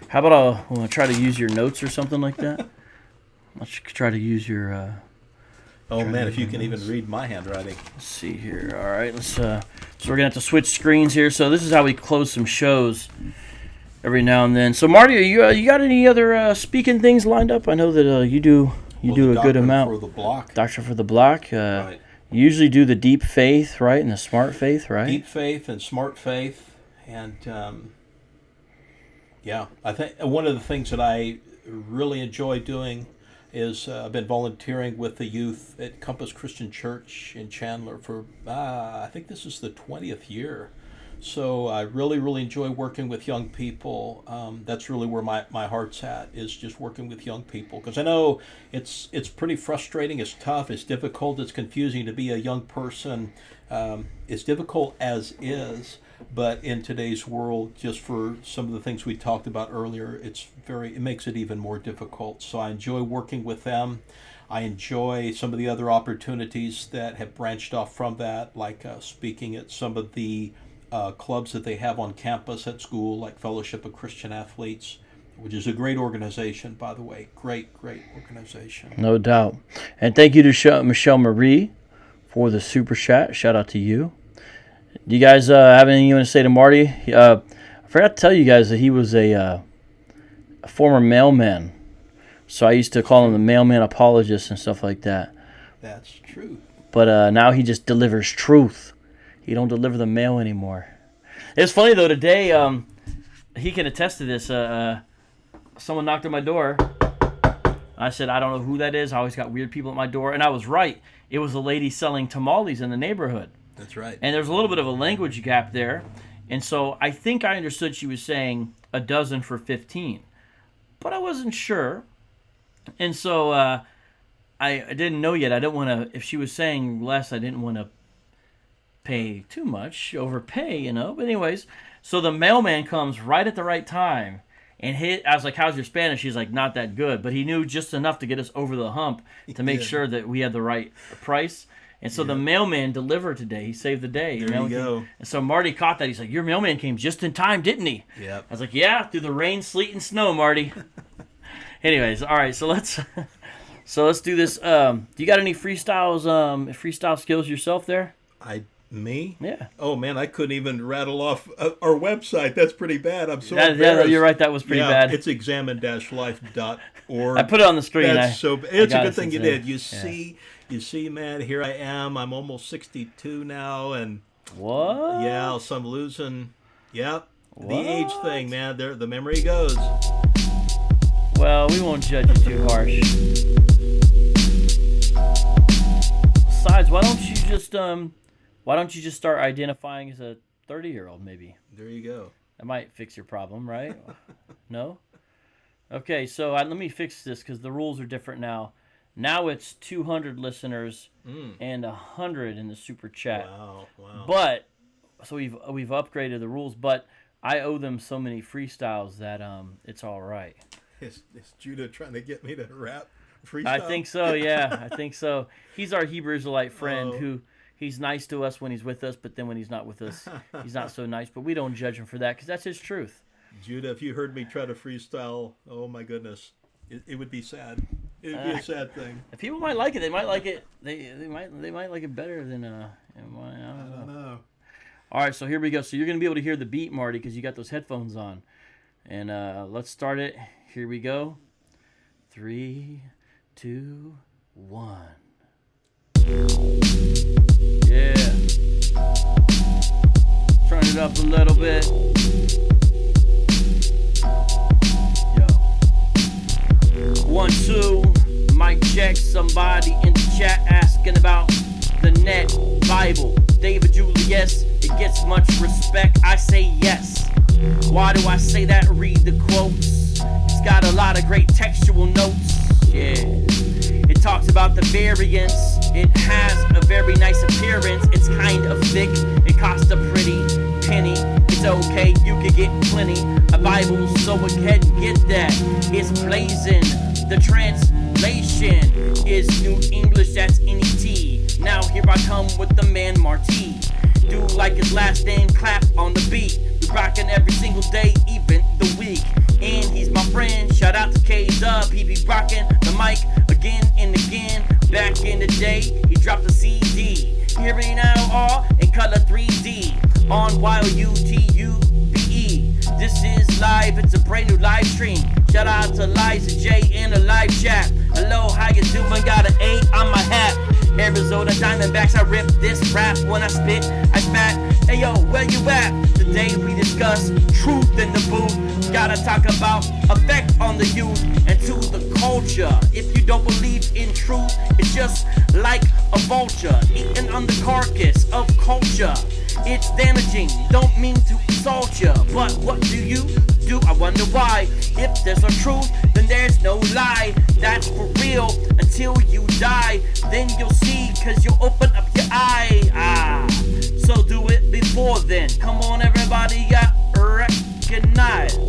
Speaker 1: How about I'll try to use your notes or something like that? Let's try to use your...
Speaker 2: oh, man, if you can even read my handwriting.
Speaker 1: Let's see here. All right, let's... so we're going to have to switch screens here. So this is how we close some shows every now and then. So, Marty, you got any other speaking things lined up? I know that you do a good amount.
Speaker 2: For the block.
Speaker 1: Doctrine for the Block.
Speaker 2: Right.
Speaker 1: You usually do the deep faith, right, and the smart faith, right?
Speaker 2: Deep faith and smart faith. And, I think one of the things that I really enjoy doing is I've been volunteering with the youth at Compass Christian Church in Chandler for, I think this is the 20th year. So I really, really enjoy working with young people. That's really where my heart's at, is just working with young people. Because I know it's pretty frustrating, it's tough, it's difficult, it's confusing to be a young person. It's difficult as is, but in today's world, just for some of the things we talked about earlier, it makes it even more difficult. So I enjoy working with them. I enjoy some of the other opportunities that have branched off from that, like speaking at some of the clubs that they have on campus at school, like Fellowship of Christian Athletes, which is a great organization, by the way. Great organization.
Speaker 1: No doubt. And thank you to Michelle Marie for the super chat. Shout out to you. Do you guys have anything you want to say to Marty? I forgot to tell you guys that he was a former mailman. So I used to call him the mailman apologist and stuff like that.
Speaker 2: That's true.
Speaker 1: But now he just delivers truth. He don't deliver the mail anymore. It's funny, though, today, he can attest to this. Someone knocked on my door. I said, I don't know who that is. I always got weird people at my door. And I was right. It was a lady selling tamales in the neighborhood.
Speaker 2: That's right.
Speaker 1: And there's a little bit of a language gap there. And so I think I understood she was saying a dozen for 15. But I wasn't sure. And so I didn't know yet. I didn't want to, if she was saying less, I didn't want to pay too much, overpay, But anyways, so the mailman comes right at the right time and I was like, how's your Spanish? She's like, not that good. But he knew just enough to get us over the hump to make sure that we had the right price. And so the mailman delivered today. He saved the day.
Speaker 2: There you go.
Speaker 1: And so Marty caught that. He's like, your mailman came just in time, didn't he?
Speaker 2: Yep.
Speaker 1: I was like, yeah, through the rain, sleet, and snow, Marty. Anyways, all right, so let's do this. Do you got any freestyle skills yourself there?
Speaker 2: Me?
Speaker 1: Yeah.
Speaker 2: Oh, man, I couldn't even rattle off our website. That's pretty bad. I'm so embarrassed.
Speaker 1: You're right. That was pretty bad.
Speaker 2: It's examine-life.org.
Speaker 1: I put it on the screen.
Speaker 2: That's it's a good thing you did. You see, man, here I am. I'm almost 62 now. And
Speaker 1: what?
Speaker 2: Yeah, so I'm losing. Yep. What? The age thing, man. There, the memory goes.
Speaker 1: Well, we won't judge you too harsh. Besides, why don't you just start identifying as a 30-year-old, maybe?
Speaker 2: There you go.
Speaker 1: That might fix your problem, right? No? Okay, so let me fix this because the rules are different now. Now it's 200 listeners and 100 in the super chat.
Speaker 2: Wow.
Speaker 1: But so we've upgraded the rules, but I owe them so many freestyles that it's all right.
Speaker 2: Is Judah trying to get me to rap freestyle?
Speaker 1: I think so, yeah. I think so. He's our Hebrew Israelite friend who he's nice to us when he's with us, but then when he's not with us, he's not so nice. But we don't judge him for that because that's his truth.
Speaker 2: Judah, if you heard me try to freestyle, oh my goodness, it would be sad. It would be a sad thing.
Speaker 1: If people might like it, they might like it. They might like it better than I don't know. All right, so here we go. So you're gonna be able to hear the beat, Marty, because you got those headphones on. And let's start it. Here we go. 3, 2, 1. Yeah. Turn it up a little bit. Yo. 1, 2. Mic check. Somebody in the chat asking about the net Bible. David Julius, it gets much respect. I say yes. Why do I say that? Read the quotes. It's got a lot of great textual notes. Yeah. It talks about the variance. It has a very nice appearance. It's kind of thick. It costs a pretty penny. It's okay, you could get plenty. A Bible, so go ahead and get that. It's blazing. The translation is New English, that's NET. Now here I come with the man Marty. Do like his last name, Clapp on the beat. We rockin' every single day, even the week. And he's my friend, shout out to K-Dub. He be rockin' the mic again and again. Back in the day, he dropped a CD. Hear me now all in color 3D. On YOUTUBE. This is live, it's a brand new live stream. Shout out to Liza J in the live chat. Hello, how you doing? Got an A on my hat. Arizona Diamondbacks, I rip this rap. When I spit, I spat. Hey yo, where you at? Today we discuss truth in the booth. Gotta talk about effect on the youth and to the culture. If you don't believe in truth, it's just like a vulture eating on the carcass of culture. It's damaging, don't mean to insult ya, but what do you do? I wonder why. If there's a truth, then there's no lie. That's for real until you die. Then you'll see, cause you'll open up your eye. So do it before then. Come on everybody, got recognized.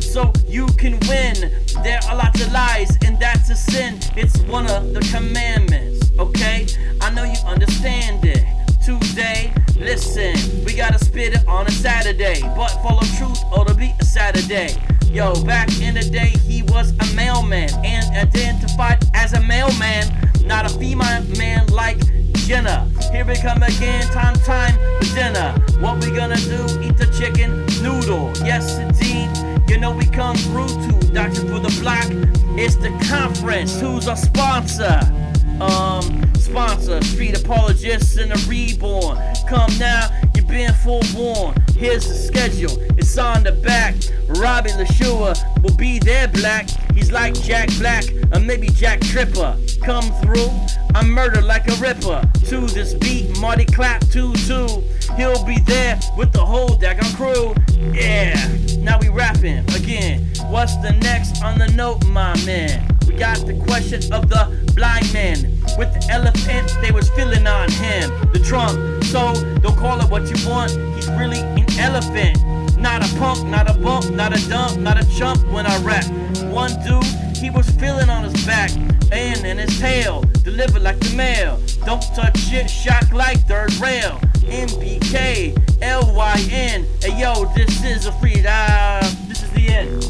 Speaker 1: So you can win. There are lots of lies, and that's a sin. It's one of the commandments, okay? I know you understand it. Today, listen, we gotta spit it on a Saturday, but full of truth, ought to be a Saturday. Yo, back in the day, he was a mailman and identified as a mailman, not a female man like Jenna. Here we come again, time for dinner. What we gonna do? Eat the chicken noodle. Yes, indeed. You know we come through to Doctor for the Block. It's the conference. Who's our sponsor? Sponsor, Street Apologists and the Reborn. Come now, you've been forewarned. Here's the schedule, it's on the back. Robby Lashua will be there black. He's like Jack Black, or maybe Jack Tripper. Come through, I murder like a ripper. To this beat, Marty Clapp 2-2. He'll be there with the whole daggone crew. Yeah, now we rapping again. What's the next on the note, my man? We got the question of the blind man with the elephant, they was feeling on him. The trunk, so don't call it what you want. He's really an elephant. Not a punk, not a bump, not a dump, not a chump when I rap. One dude, he was feeling on his back and in his tail, delivered like the mail. Don't touch shit, shock like third rail. MBK, LYN. Hey yo, this is a free, this is the end.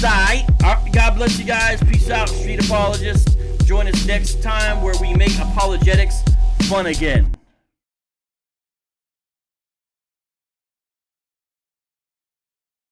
Speaker 1: Alright, God bless you guys. Peace out, street apologists. Join us next time where we make apologetics fun again.